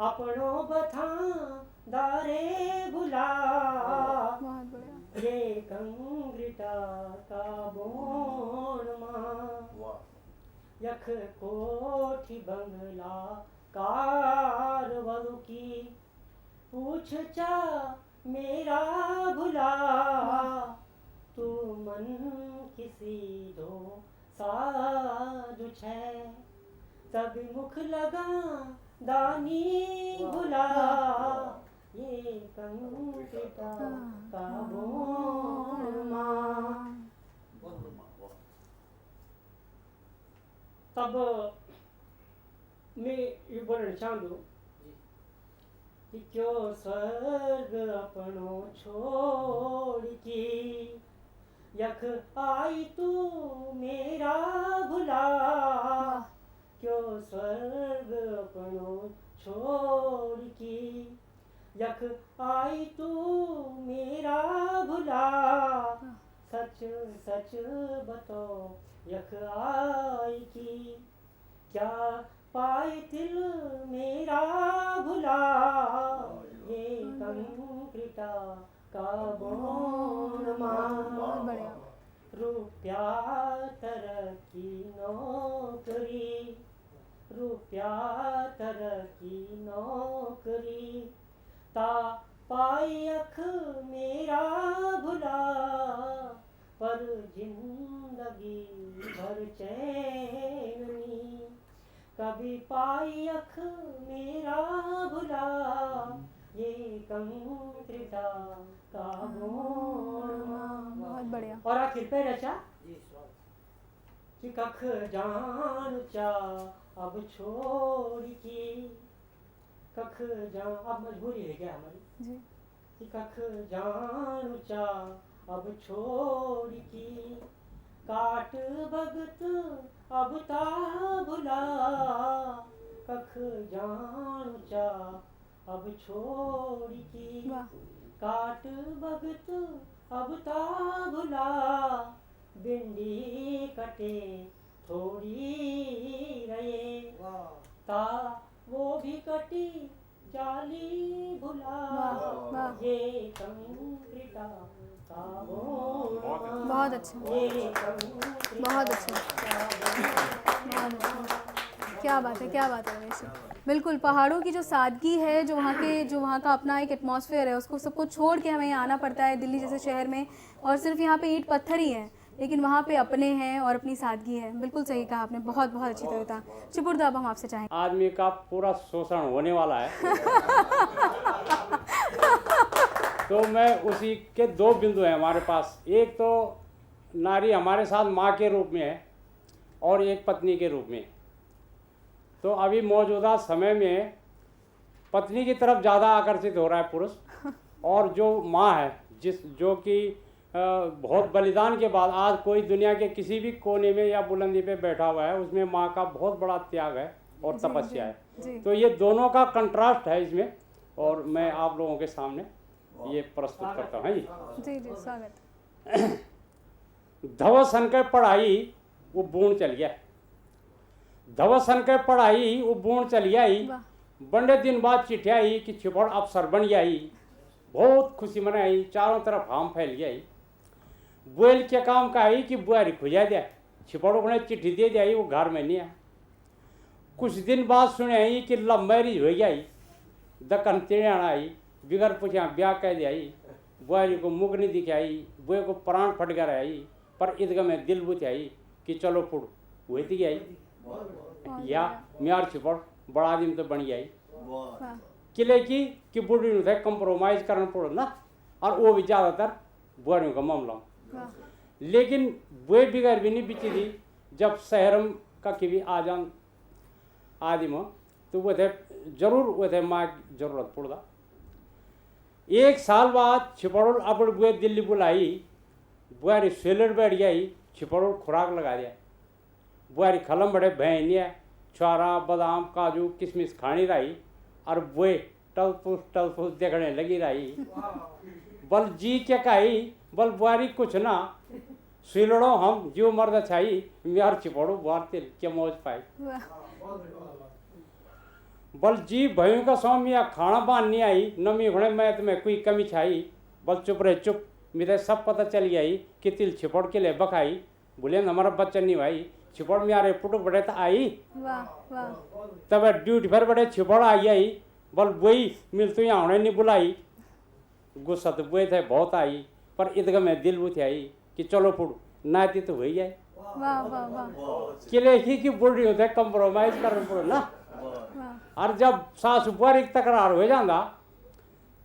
अपनो बथा दारे भुला बहुत बढ़िया। ये कंक्रीटा का बोण मां यख कोठी बंगला कारवरु की पूछ चा मेरा भुला तू मन किसी दो साधु छे तभी मुख लगा दानी भुला ये कंक्रीटा का बोण मां तब मैं ये बोलना चाहूँ कि क्यों स्वर्ग अपनो छोड़ की यख आई तू मेरा भुला क्यों स्वर्ग अपनो छोड़ की यख आई तू मेरा भुला सच सच बतो यख आई की क्या पाए दिल मेरा भुला ये कंक्रीटा का बोण मां बढ़िया। रुपया तरक्की नौकरी रुपया तरक्की नौकरी ता पाई अख मेरा भुला पर जिंदगी भर चैन नी कभी पाई अख मेरा भुला ये कंक्रीटा का बोण मां बहुत बढ़िया। और आखिर पे रचा कि कख जान चा अब छोड़ की कख जान अब मजबूरी है क्या हमारी जी कि कख जान चा अब छोड़ की काट भगत अब ता भुला कख जान चा अब छोड़ की वाह काट भगत अब ता भुला बिंडी कटे थोड़ी रहे ता वो भी कटी जाली भुला वाह। ये कंक्रीटा का बोण बहुत अच्छा ये कंक्रीटा बहुत अच्छा बहुत अच्छा। क्या बात है क्या बात है रमेश जी। बिल्कुल पहाड़ों की जो सादगी है जो वहाँ का अपना एक एटमॉस्फेयर है उसको सबको छोड़ के हमें यहाँ आना पड़ता है दिल्ली जैसे शहर में और सिर्फ यहाँ पे ईंट पत्थर ही है लेकिन वहाँ पे अपने हैं और अपनी सादगी है। बिल्कुल सही कहा आपने बहुत बहुत अच्छी तरह था। चिपुर्दा अब हम आपसे चाहेंगे आदमी का पूरा शोषण होने वाला है तो मैं उसी के दो बिंदु हैं हमारे पास। एक तो नारी हमारे साथ माँ के रूप में है और एक पत्नी के रूप में। तो अभी मौजूदा समय में पत्नी की तरफ ज़्यादा आकर्षित हो रहा है पुरुष और जो माँ है जो कि बहुत बलिदान के बाद आज कोई दुनिया के किसी भी कोने में या बुलंदी पे बैठा हुआ है, उसमें माँ का बहुत बड़ा त्याग है और तपस्या है। तो ये दोनों का कंट्रास्ट है इसमें, और मैं आप लोगों के सामने ये प्रस्तुत करता हूँ। जी जी जी, स्वागत। धवसन के पढ़ाई वो बूढ़ चल गया, धवसन के पढ़ाई वो बूढ़ चल गई। वाह। बड़े दिन बाद चिट्ठी आई कि छिपड़ अफसर बन गई। बहुत खुशी मनाई, चारों तरफ हम फैल गई। बुएल के काम का आई कि बुआरी खुजा दिया, छिपड़ों ने चिट्ठी दे दी, वो घर में नहीं आया। कुछ दिन बाद सुने आई कि लव मैरिज हो गई, दक्कन तिरियाना आई, बिगर पूछा ब्याह कह दिया। बुआरी को मुख नहीं दिखाई, बुए को प्राण फट कर आई, पर ईदगाह में दिल बुझ आई कि चलो फुड़ हुई थी आई या म्यार छिपड़ बड़ा आदमी तो बन गई। वाह। किले की कि बुढ़ी थे कंप्रोमाइज करना पड़ो ना, और वो भी ज़्यादातर बुआरियों का मामला। वाह। लेकिन बुए बिगड़ भी नहीं बिची थी। जब शहरम का कि भी आ जान आदिम तो वो थे जरूर वो थे माँ की जरूरत पड़ता। एक साल बाद छिपड़ोल अपड़ बुए दिल्ली बुलाई, बुआरी स्वेलर बैठ गई, छिपड़ोल खुराक लगा दिया। बुआरी खलम बड़े भैनिया छुआरा बादाम काजू किशमिश खानी रही, और बुए टलफूस देखने लगी रही। बल जी के कही बल बुआरी कुछ ना स्वेलड़ो हम जीव मर्द छाई, म्यार छिपड़ो बुआर तिल के मौज पाई। वाह। बल जी भयों का सौमिया खाना बांध नहीं आई, नमी घड़े मैं तुम्हें कोई कमी छाई। बल चुप रहे चुप, मुझे सब पता चल गई कि तिल छिपड़ के लिए बखाई। बोले हमारा बच्चा नहीं भाई, छिपड़ में आ रहे पुटुक बड़े तो आई। वाह वाह। तब ड्यूटी पर बड़े छिपड़ आई आई, बल वही मिल तो यहाँ नहीं बुलाई। गुस्सा तो बुए थे बहुत आई, पर ईदगाह में दिल बुझ आई कि चलो फुड़ नाती तो हुई जाए। वाह वाह वाह। किले ही की बुढ़ी होते कंप्रोमाइज करना पड़ो ना। वाह। और जब सास ऊपर एक तकरार हो जाता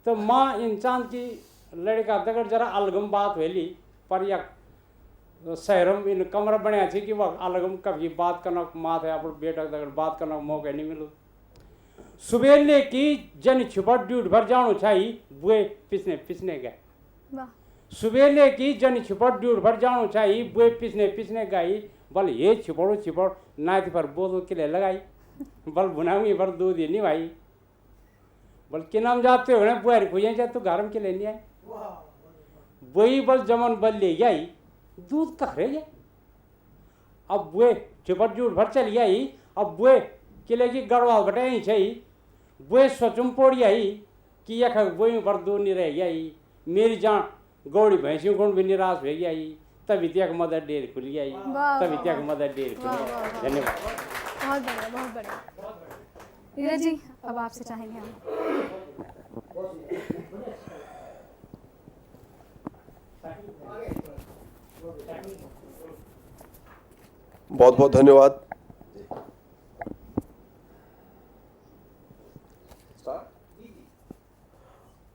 तो माँ इंसान की लड़का दगड़ जरा अलगम बात वेली, पर या शहरम इन कमरा बनया थी कि वह अलगम कभी बात करना माँ थे अपने बेटा दगड़ बात करना मौका नहीं मिलो। सुबेले की जन छिपड़ ड्यूट भर जानो छाई, बुए पिसने गए। वाह। सुबेले की जन छिपड़ ड्यूट भर जानो छाई, बुए पिसने गई। बल ये छिपड़ो छिपड़ नाथ पर बोतल के लिए लगाई, बल बुनाऊंगी पर दूध ही नहीं भाई। बल के नाम जाते हो ना बुआरी खुजे जाए तो घर में के लिए नहीं आए। वही बल जमन बल ले गई, दूध कखरे गए। अब बुए छिपड़ ड्यूट भर चल गई। अब बुए किले की गड़वाल बटे ही छई, बुए सोचुम पोड़ी आई कि यख वही पर दूध नहीं रह गई। मेरी जान गौड़ी भैंसियों गुण भी निराश हो गई, तभी तक मदर डेयर खुल गई, वाह, तभी वाह, तक मदर डेयर खुल वाह, वाह, गई। वाह। धन्यवाद। बहुत बढ़िया बहुत बढ़िया। नीरज जी अब आपसे चाहेंगे हम। बहुत बहुत धन्यवाद।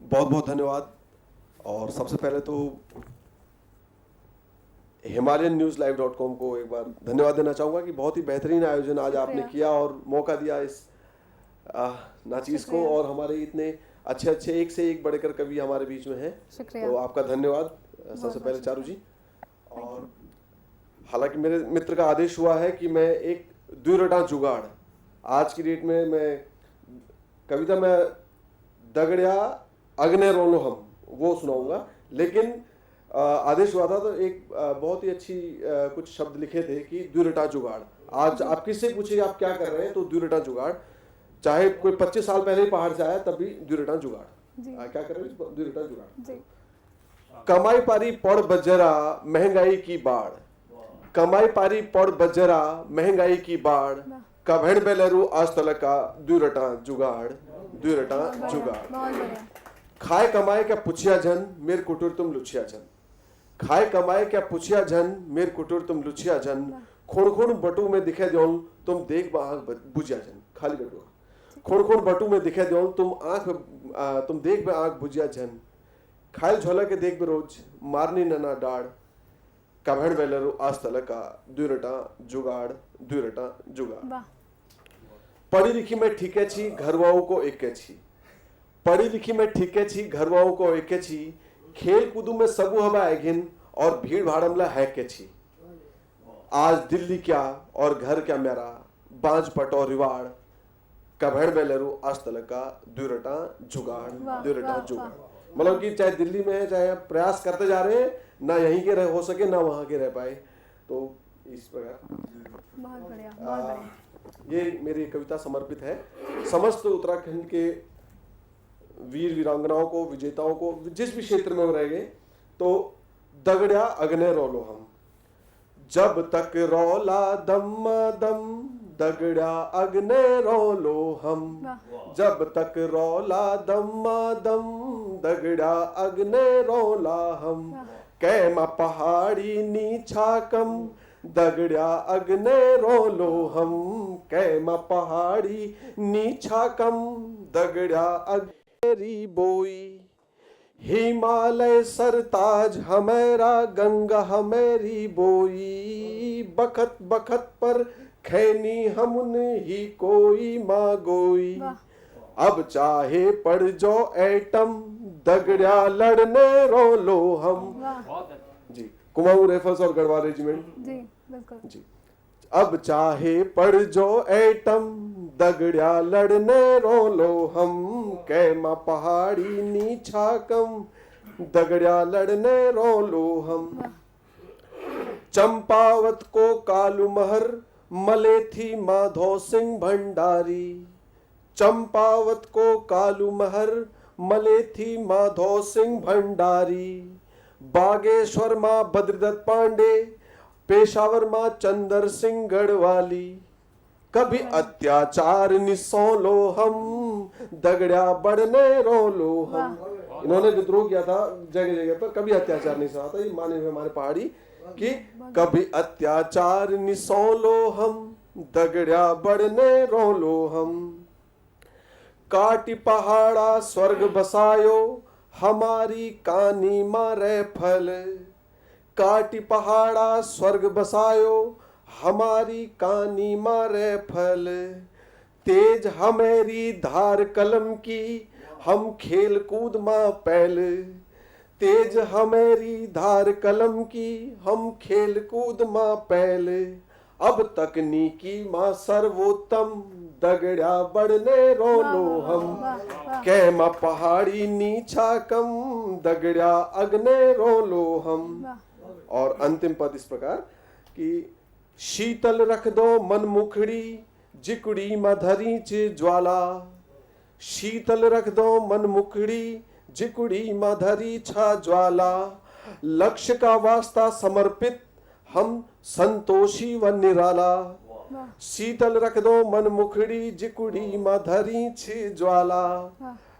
बहुत बहुत धन्यवाद। और सबसे पहले तो himalayanNewsLive.com को एक बार धन्यवाद देना चाहूँगा कि बहुत ही बेहतरीन आयोजन आज आपने किया और मौका दिया इस नाचीज को, और हमारे इतने अच्छे अच्छे एक से एक बढ़कर कवि हमारे बीच में हैं। शुक्रिया। तो आपका धन्यवाद सबसे पहले चारू जी। और हालांकि मेरे मित्र का आदेश हुआ है कि मैं एक द्विरटा जुगाड़ आज की डेट में मैं कविता में दगड़िया अग्नि रोलो हम वो सुनाऊंगा, लेकिन आदेश हुआ था तो एक बहुत ही अच्छी कुछ शब्द लिखे थे कि द्विरटा जुगाड़। आज आप किससे पूछिए आप क्या कर रहे हैं तो द्विरटा जुगाड़, चाहे कोई 25 साल पहले ही पहाड़ से आया तब भी द्विरटा जुगाड़। क्या कर रहे हैं द्विरटा जुगाड़। जी। कमाई पारी पड़ बजरा महंगाई की बाढ़, कमाई पारी पड़ बजरा महंगाई की बाढ़, कभेड़ बेलरू आज तलक का द्विरटा जुगाड़, द्विरटा जुगाड़। बहुत बढ़िया। खाए कमाए क्या पुछिया जन मेर कुटुर तुम लुछिया जन, खाए कमाए क्या पुछिया जन मेर कुटुर तुम लुछिया जन, खुण खुण बटू में दिखे द्योन तुम देख आँख बुझिया जन, खाली बटू खुण खुण बटू में दिखे द्योन तुम देख में आँख बुझिया जन, खायल झोला के देख में रोज मारनी नना डाड़, कभड़ बेलरू आज तलक का द्विरटा जुगाड़, द्विरटा जुगाड़। वाह। पढ़ी लिखी में ठीके छी घरवाओं को एके छी, पढ़ी लिखी में ठीके छी घरवाओं को एके छी, खेल कूद में सबू हवा एगिन और भीड़ भाड़मला है के छी। आज दिल्ली क्या और घर क्या मेरा, बांझ पटो रिवाड़, कभड़ में लेरू अस्तल का दुरटा जुगाड़, दुरटा जुगाड़। मतलब कि चाहे दिल्ली में है, चाहे प्रयास करते जा रहे हैं, ना यहीं के रह हो सके ना वहां के रह पाए। तो इस प्रकार बहुत बढ़िया, बहुत बढ़िया। ये मेरी कविता समर्पित है समस्त उत्तराखंड के वीर वीरांगनाओं को, विजेताओं को, जिस भी क्षेत्र में वो रह गए। तो दगड़िया अग्ने रोलो हम, जब तक रोला दम दम, दगड़िया अग्ने रोलो हम, जब तक रोला दम दम, दगड़िया अग्ने रोला हम, कैमा पहाड़ी नीछा कम, दगड़िया अग्ने रोलो हम, कैमा पहाड़ी नीछा कम, दगड़िया अग्नेरी बोई, हिमालय सरताज हमेरा, गंगा हमेरी बोई, बखत बखत पर खैनी हमन ही कोई मागोई, अब चाहे पड़ जो एटम, दगड़िया लड़ने रोलो हम। जी, कुमाऊं राइफल्स और गढ़वाल रेजिमेंट। जी बिल्कुल जी, अब चाहे पड़ जो एटम, दगड़िया लड़ने रोलो हम, कैमा पहाड़ी नीछा कम, दगड़िया लड़ने रोलो हम। चंपावत को कालू महर मले थी माधो सिंह भंडारी, चंपावत को कालू महर मले थी माधो सिंह भंडारी, बागेश्वर माँ बद्रीदत्त पांडे, पेशावर माँ चंदर सिंह गढ़वाली, कभी अत्याचार निसोलो हम, दगड़िया बढ़ने रोलो हम। इन्होंने विद्रोह किया था जगह जगह पर, कभी अत्याचार नहीं सहा था। ये माने हुए हमारे पहाड़ी कि कभी अत्याचार निसोलो हम, दगड़िया बढ़ने रोलो हम। काटी पहाड़ा स्वर्ग बसायो, हमारी कानी मारे फल, काटी पहाड़ा स्वर्ग बसायो, हमारी कानी मारे फल, तेज हमेरी धार कलम की, हम खेल कूद माँ पहल, तेज हमेरी धार कलम की, हम खेल कूद माँ पहल, अब तकनीकी माँ सर्वोत्तम, दगड़िया बढ़ने रोलो हम, कैमा पहाड़ी नीछा कम, दगड़िया अग्ने रोलो हम। और अंतिम पद इस प्रकार कि शीतल रख दो मन मुखड़ी, जिकुड़ी मधरी च ज्वाला, शीतल रख दो मन मुखड़ी, जिकुड़ी मधरी छा ज्वाला, लक्ष्य का वास्ता समर्पित हम संतोषी व निराला, शीतल रख दो मन मुखड़ी, जिकुड़ी मधरी छ ज्वाला,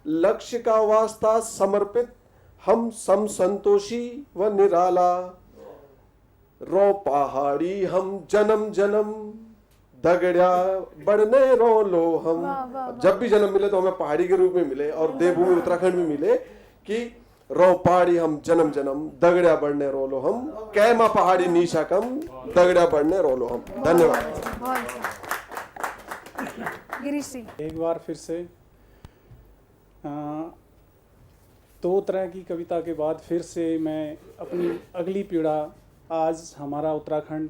लक्ष्य का वास्ता समर्पित हम सम संतोषी व निराला, रो पहाड़ी हम जन्म जन्म, दगड़िया बढ़ने रोलो हम। जब भी जन्म मिले तो हमें पहाड़ी के रूप में मिले और देवभूमि उत्तराखंड में मिले कि रो पहाड़ी हम जन्म जन्म, दगड़िया बढ़ने रोलो हम, कैमा पहाड़ी नीशा कम, दगड़िया बढ़ने रोलो हम। धन्यवाद। गिरीश जी, एक बार फिर से दो तरह की कविता के बाद फिर से मैं अपनी अगली पीढ़ा, आज हमारा उत्तराखंड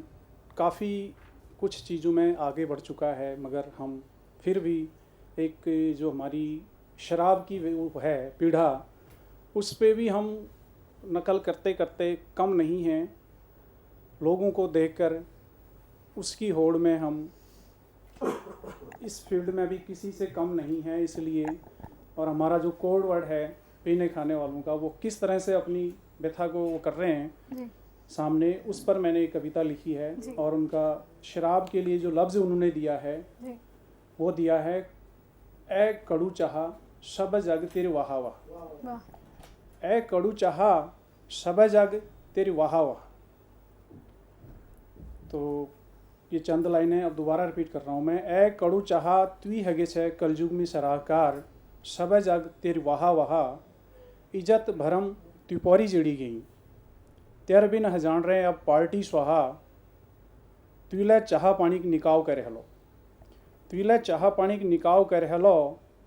काफ़ी कुछ चीज़ों में आगे बढ़ चुका है, मगर हम फिर भी एक जो हमारी शराब की वो है पीढ़ा, उस पे भी हम नकल करते करते कम नहीं हैं। लोगों को देखकर उसकी होड़ में हम इस फील्ड में भी किसी से कम नहीं है। इसलिए और हमारा जो कोड वर्ड है पीने खाने वालों का, वो किस तरह से अपनी व्यथा को वो कर रहे हैं जी। सामने, उस पर मैंने एक कविता लिखी है। और उनका शराब के लिए जो लफ्ज़ उन्होंने दिया है जी। वो दिया है, ए कड़ू चाहा सब जग तेरे वाह वाह, वाह, ए कड़ू चाहा सब जग तेरी वाह वाह। तो ये चंद लाइनें अब दोबारा रिपीट कर रहा हूँ मैं। ए कड़ू चाहा तुई हगे छे कलयुग में सराहकार, सब जग तेरी वाह वाह, इज्जत भरम त्रिपौरी जड़ी गई, तेर बिन हजान रहे अब पार्टी स्वाहा, तुइला चाह पानी के निकाव करे हलो, तुइला चाह पानी के निकाव करे हलो,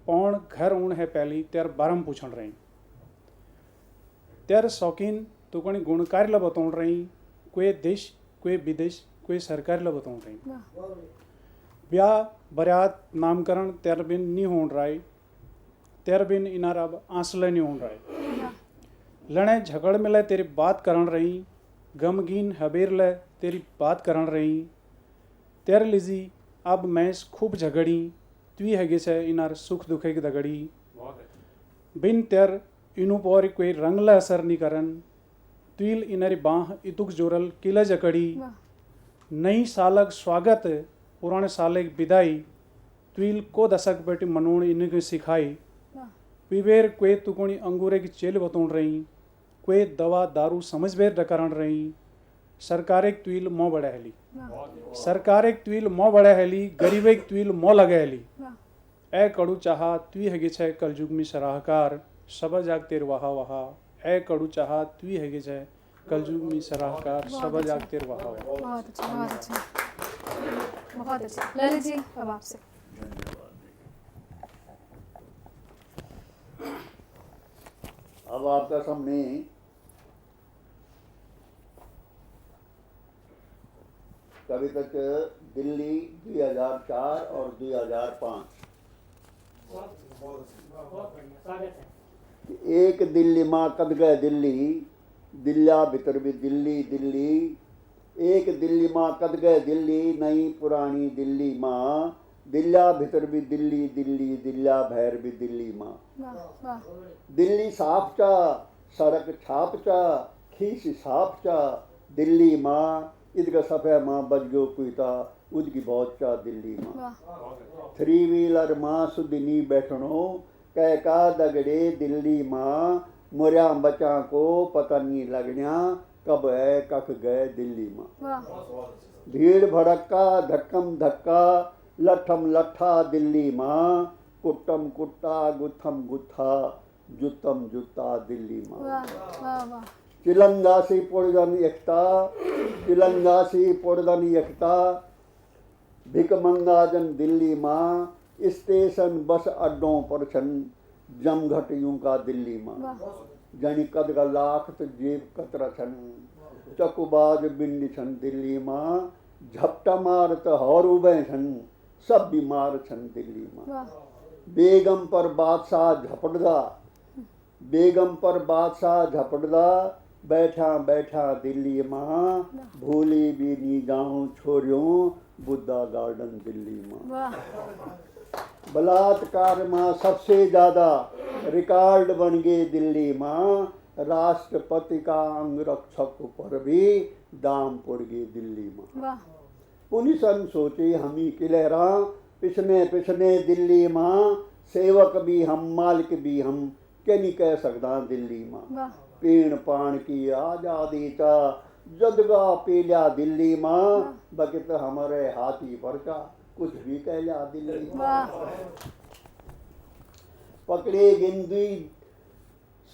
पौन घर ऊण है पहली तेर बारम पूछण रही। त्यार शौकीन तो कोणी गुणकार्यला बताऊन रही, कोई देश कोई विदेश कोई सरकारला बताऊन रही। वाह ब्याह बरात नामकरण त्यार बिन नहीं होन रहा, त्यार बिन इनार अब आंसले नहीं होन रहा। लड़े झगड़ मिले तेरी बात करन रही, गमगीन हबेर ले तेरी बात करन रही। त्यार लिजी अब मैं खूब झगड़ी, तुई हैगे से इनार सुख दुखे की दगड़ी। बिन त्यार इनु पर कोई रंगला असर नहीं करन, तुईल इनारी बाह इतुक जोरल किला जकड़ी। नई सालक स्वागत पुराने साले की विदाई, तुईल को दशक बेटी मनोण इन्हें सिखाई। पीबेर कोई तुकोणी अंगूरे की चेल बतौन रही, कोई दवा दारू समझ बेर डकरण रही। सरकार एक तुईल मोह बड़ा हेली, सरकार एक तुईल मोह बड़ा हेली, गरीब एक तुईल मोह लगे हेली। ए कड़ू चाहा तुई हैगे छे कलयुग में सराहकार, सब जाग तेर वहा वहा। ए कड़ू चाहा तुई हैगे छे कलयुग में सराहकार, सब जाग तेर वहा वहा। बहुत अच्छा बहुत अच्छा बहुत अच्छा। ललित जी अब आपसे। अब आपका सामने कभी तक दिल्ली 2004 और 2005 स्वागत है। एक दिल्ली माँ कद गए दिल्ली, दिल्ला भीतर भी दिल्ली दिल्ली। एक दिल्ली माँ कद गए दिल्ली, नई पुरानी दिल्ली माँ। दिल्ला भीतर भी दिल्ली दिल्ली, दिल्ला भैर भी दिल्ली माँ। वाह वाह दिल्ली साफ चा, सड़क छाप चा, खीस साफ चा। दिल्ली माँ इधर सफे माँ बजगो कुता, उदकी बहुत चा दिल्ली माँ। वाह 3 व्हीलर माँ सुदिनी बैठनो, कह का दगड़े दिल्ली माँ। मुर्या बचा को पता नहीं लगना, कब है कख गए दिल्ली माँ। वाह भीड़ भड़का धक्कम धक्का, लठम लठा दिल्ली माँ। कुट्टम कुट्टा गुत्थम गुत्था, जुत्तम जुत्ता दिल्ली माँ। वाह वाह वाह चिलंगासी पोड़दन एकता, चिलंगासी पोड़दन एकता। भिकमंगाजन दिल्ली माँ, स्टेशन बस अड्डों पर छन, जमघट यूं का दिल्ली माँ। वाह जनी कद का लाख तो जेब कतरा छन, चकुबाज बिंडी छन दिल्ली माँ। झपटा मार तो हौर उबे छन, सब बीमार छन दिल्ली माँ। वाह बेगम पर बादशाह झपटदा, बेगम पर बादशाह झपटदा। बैठा बैठा दिल्ली माँ, भूली भी नहीं जाऊं छोरियों, बुद्धा गार्डन दिल्ली माँ। वाह बलात्कार माँ सबसे ज्यादा, रिकॉर्ड बन गई दिल्ली माँ। राष्ट्रपति का अंगरक्षक पर भी दाम पड़ गई दिल्ली माँ। वाह पुलिसन सोचे हम ही किलेरा, पिछने पिछने दिल्ली माँ। सेवक भी हम मालिक भी हम, क्या नहीं कह सकता दिल्ली माँ। वाह पीण पाण की आजादी चा, जदगा पीलिया दिल्ली माँ। बकित हमारे हाथी पर का, कुछ भी कह लिया दिल्ली माँ। वाह पकड़े गिंदी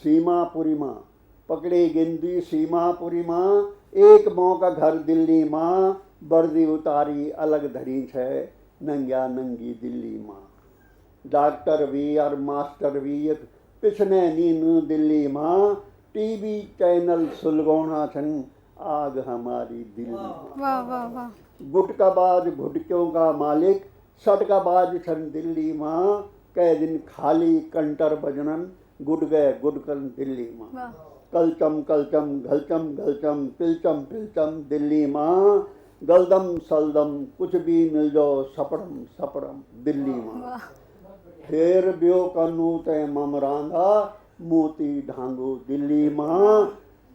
सीमापुरी माँ, पकड़े गिंदी सीमापुरी माँ। एक मौका घर दिल्ली माँ, वर्दी उतारी अलग धरी छे, नंग्या नंगी दिल्ली माँ। डॉक्टर भी और मास्टर भी पिछने नीनू दिल्ली माँ। टीवी चैनल सुलगोना छन, आग हमारी दिल्ली माँ। वाह वाह वाह गुटकाबाज घुटकियों का मालिक, सटकाबाज छन दिल्ली माँ। कै दिन खाली कंटर बजनन, गुड गए गुडकन दिल्ली माँ। वाह कलचम कलचम घलचम घलचम, पिलचम पिलचम दिल्ली माँ। गलदम सलदम कुछ भी मिल जाओ, सपड़म सपड़म दिल्ली माँ। वाह फेर ब्यो कनु ते ममरांधा, मोती ढांगो दिल्ली माँ।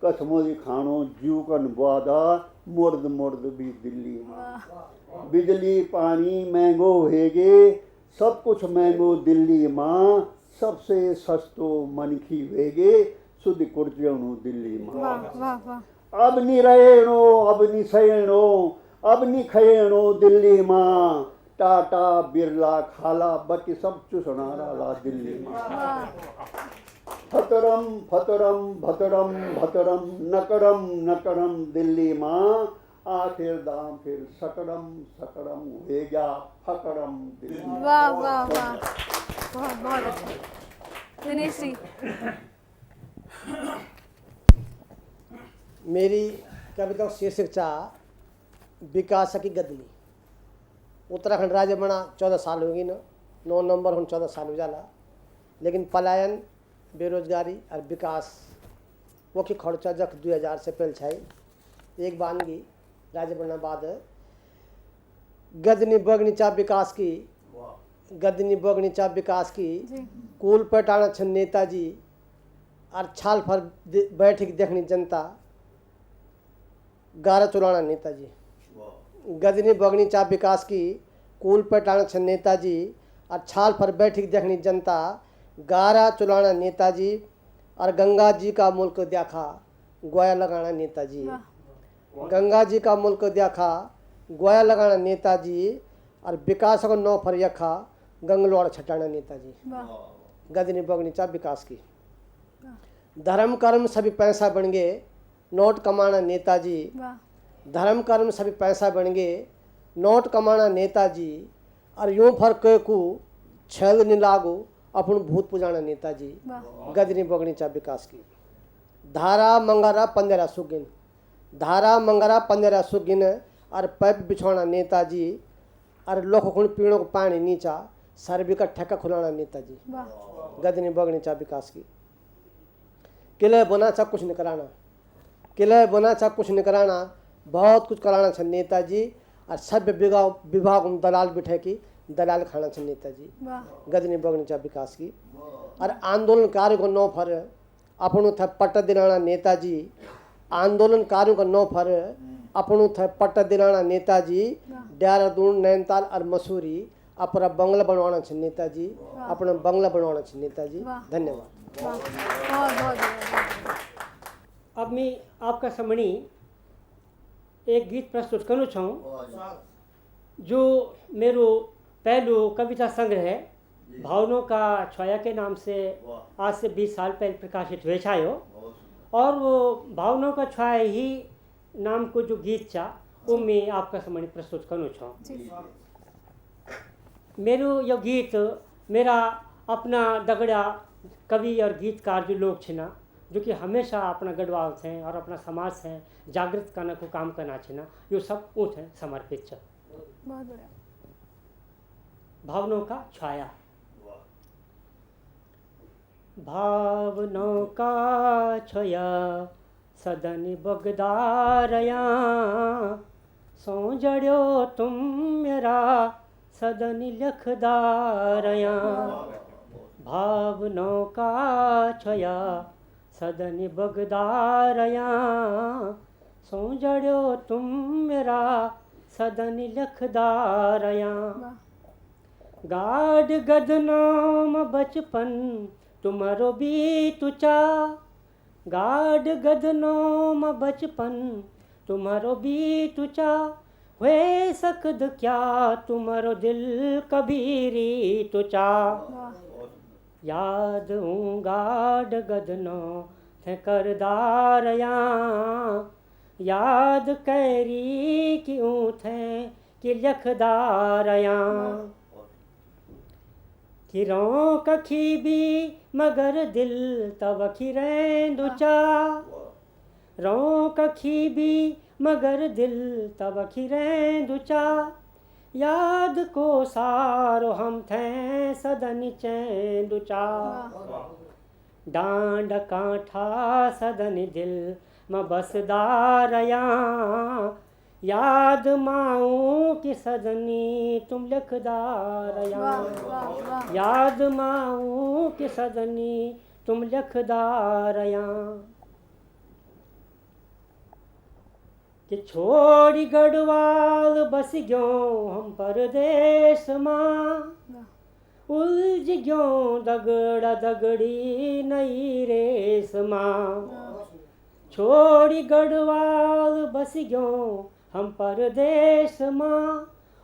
कसमोदी खानो जीवकन बुआदा, मुर्द मुर्द भी दिल्ली माँ। बिजली पानी महंगो हेगे, सब कुछ महंगो दिल्ली माँ। सबसे सस्तो मनखी वेगे, सुध कुर्जियों दिल्ली माँ। वाह वाह वाह अब नी रहेणो, अब नी सहेणो, अब नी खयेणो दिल्ली माँ। टाटा बिरला खाला, बाकी सब चुसनारा ला दिल्ली माँ। वाह फतरम फतरम भतरम भतरम, नकरम नकरम दिल्ली माँ। आखिर दाम फिर सकरम सकरम हो गया फकरम दिल्ली माँ। वाह वाह वाह बहुत बहुत अच्छा। दिनेश जी मेरी कविता शीर्षक चा विकास की गदनी। उत्तराखंड राज्य बना 14 साल होगी ना, 9 नंबर हम 14 साल हो जाला, लेकिन पलायन, बेरोजगारी और विकास वो की खर्चा जख 2000 से पहले छाई। एक बानगी राज्य बनने बाद गदनी बगनी चा विकास की, गदनी बगनी चा विकास की कुल पटाना छन नेताजी और छाल फर बैठक देखनी जनता, गारा चुलाना नेताजी। गदनी बगनी चा विकास की कुल पटाना छन नेताजी और छाल पर बैठक देखनी जनता, गारा चुलाना नेताजी और गंगा जी का मुल्क देखा गोया लगाना नेताजी। गंगा जी का मुल्क देखा गोया लगाना नेताजी और विकास को नौ फर यखा गंगलोड़ छटाना नेताजी। गदनी बगनी चा विकास की धर्म कर्म सभी पैसा बन गए, नोट कमाना नेताजी। धर्म कर्म सभी पैसा बन गए, नोट कमाना नेताजी और यूं फर्क को छल नहीं लागू अपन भूत पुजाना नेताजी। गदनी बगनी चा विकास की धारा मंगारा 15 सुगिन, धारा मंगारा 15 सुगिन और पैप बिछाना नेताजी और लोग खुण पीणों को पानी नीचा सर्वी का ठेका खुलाना नेताजी। गदनी बगनी चा विकास की किले बना चा कुछ नहीं कराना, किले बना चा कुछ नहीं कराना, बहुत कुछ कराना छ नेताजी और सभ्य विभाग में दलाल बिठे की दलाल खाना छ नेताजी। गदनी बगनी चा विकास की और आंदोलनकारियों को नौ फर अपनों थे पट्ट दिलाना नेताजी। आंदोलनकारियों का नौ फर अपनों थे पट्ट दिलाना नेताजी। देहरादून, नैनीताल और मसूरी अपना बंगला बनवाना छ नेताजी, अपना बंगला बनवाना छ नेताजी। धन्यवाद। बहुत बहुत धन्यवाद। अब मैं आपका सामने एक गीत प्रस्तुत करना चाहूँ जो मेरो पहलू कविता संग्रह है भावनों का छाया के नाम से आज से 20 साल पहले प्रकाशित हुए छायो, और वो भावनों का छाया ही नाम को जो गीत था वो मैं आपका सामने प्रस्तुत करना चाहूँ। मेरो यह गीत मेरा अपना दगड़ा कवि और गीतकार जो लोग छे ना, जो कि हमेशा अपना गढ़वाल थे और अपना समाज से जागृत करने को काम करना छे ना, यो सब ऊँट है समर्पित छ। बहुत बढ़िया। भावनों का छाया। भावनों का छाया सदन बगदारया, सो जड़ो तुम मेरा सदन लखदारया। भावनों का छाया सदन बगदारया, सो जड़ो तुम मेरा सदन लखदारया। गाड गदनाम बचपन तुम्हारो भी तुचा, गाड गदनाम बचपन तुम्हारो भी तुचा, हुए सकद क्या तुम्हारो दिल कबीरी तुचा। याद हूँ गाड गदनो थे करदारया, याद कैरी क्यों थे कि लखदारया। किरों कखी भी मगर दिल तब खिरें दुचा, रों कखी भी मगर दिल तब खिरें दुचा। याद को सारो हम थे सदन चैन दुचा, डांड कांठा सदन दिल म बसदारया। याद माऊं की सदनी तुम लखदारया, याद माऊं की सदनी तुम लखदारया। कि छोड़ी गढ़वाल बस गयो हम परदेश मां, उलझ गयो दगड़ा दगड़ी नई रेस मां। छोड़ी गढ़वाल बस गयो हम परदेश मां,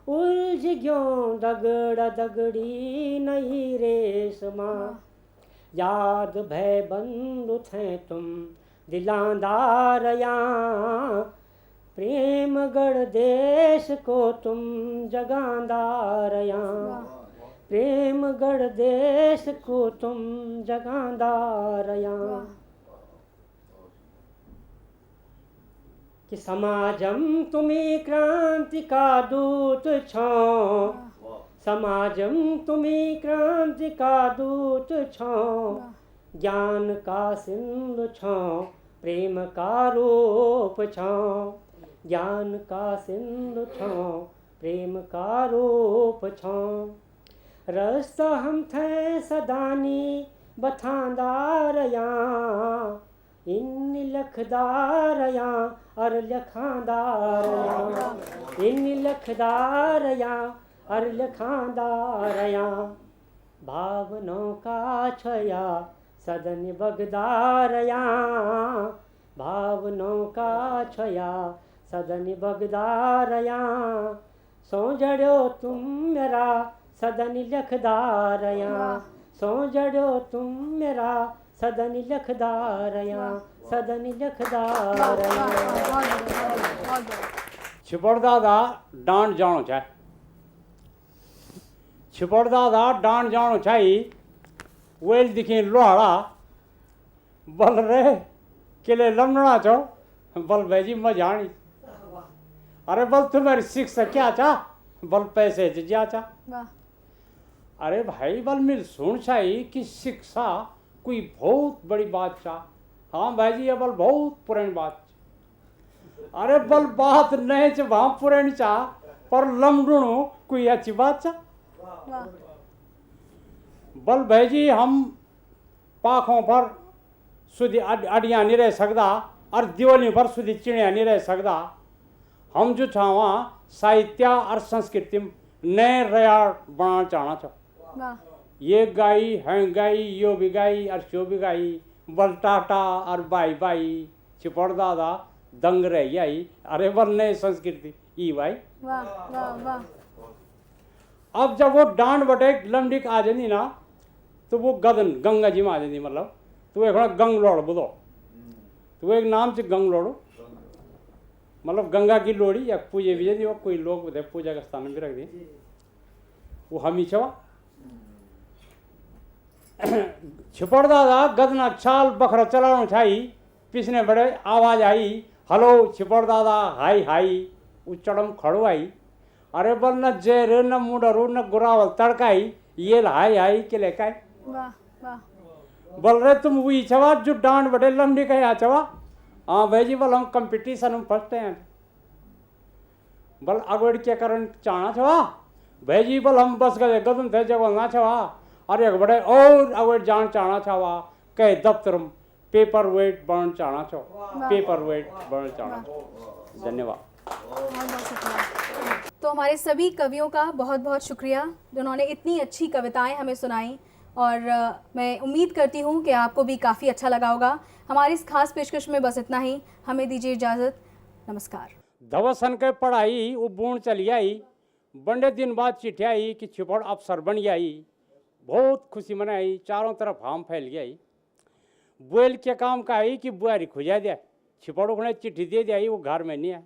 उलझ गयो दगड़ा दगड़ी नई रेस मां। याद भय बंधु थे तुम दिलांदारया, प्रेम गढ़ देश को तुम जगांदारया। प्रेम गढ़ देश को तुम जगांदारया। कि समाजम तुम्हें क्रांति का दूत छो, समाजम तुम्हें क्रांति का दूत छो, ज्ञान का सिंधु छो, प्रेम का रूप छो, ज्ञान का सिंधु छो, प्रेम का रूप छो। रस्ता हम थे सदानी बथांदार या, इन लखदार या और लखांदार या, इन लखदार या और लखांदार या, भावनों का छया सदन बगदार या, भावनों का छया सदन बगदार या, सो जड़ो तुम मेरा सदन लखदार या, सो जड़ो तुम मेरा सदन लखदार या, सदन लखदार या। छिपड़दादा डांड जानो चाहे, छिपड़दादा डांड जानो चाही, वेल दिखी लोहाड़ा बल रे किले लमना चो, बल भेजी मजानी। अरे बल तुम्हारी शिक्षा क्या चा, बल पैसे जा चा। अरे भाई बल मिल सुन चाहिए कि शिक्षा कोई बहुत बड़ी बात चा। हाँ भाई जी ये बल बहुत पुरानी बात। अरे बल बात नहीं च वहाँ पुरानी चा, पर लमडुणु कोई अच्छी बात चा। बल भाई जी हम पाखों पर सुधी अडियाँ नहीं रह सकता और दिवाली पर सुधी चिड़िया नहीं रह सकता। हम जो छावा साहित्य और संस्कृति नए रयार बनाना चाहना चाहो। ये गाई हैं गाई यो भी गाई और शो भी गाई, बल टाटा और बाई बाई छिपड़दादा दंग रही आई। अरे बल नए संस्कृति ई भाई। वाह वाह वाह। अब जब वो डांड बटे लंडिक आ जाती ना, तो वो गदन गंगा जी में आ जाती। मतलब तो एक गंग लोड़ बोलो, तो एक नाम से गंग लोड़ो, मतलब गंगा की लोड़ी या पूजे भी दी, कोई लोग बोलते पूजा का स्थान भी रख दी। वो हमी छवा छिपड़दादा गदना छाल बखरा चलानो छाई, पिछने बड़े आवाज आई हेलो छिपड़दादा हाई हाई, उचड़म खड़ो आई। अरे बल न जेर न मुडरू न गुरावल तड़काई, ये हाई हाई के लेकाई। वाह वाह। बोल रहे तुम वही छवा जो डांड बड़े लंबी कहे छवा। हाँ भाई जी बल हम कंपटीशन में फर्स्ट हैं। बल अगवड़ के कारण चाणा छवा भाई जी, बल हम बस गए गदम थे जगह ना छवा। अरे एक बड़े और अगवड़ जान चाणा छवा कहे दफ्तर पेपर वेट बन चाणा छो, पेपर वेट बन चाणा छो। धन्यवाद। बहुत बहुत शुक्रिया। तो हमारे सभी कवियों का बहुत बहुत शुक्रिया जिन्होंने इतनी अच्छी कविताएं हमें सुनाई, और मैं उम्मीद करती हूँ कि आपको भी काफ़ी अच्छा लगा होगा। हमारी इस खास पेशकश में बस इतना ही, हमें दीजिए इजाज़त। नमस्कार। धवसन के पढ़ाई वो बूढ़ चली आई, बंडे दिन बाद चिट्ठी आई कि छिपड़ अफसर बन गई। बहुत खुशी मनाई, चारों तरफ हम फैल गई। बुएल के काम का आई कि बुआरी खुजा दिया, छिपड़ को चिट्ठी दे दिया, वो घर में नहीं है।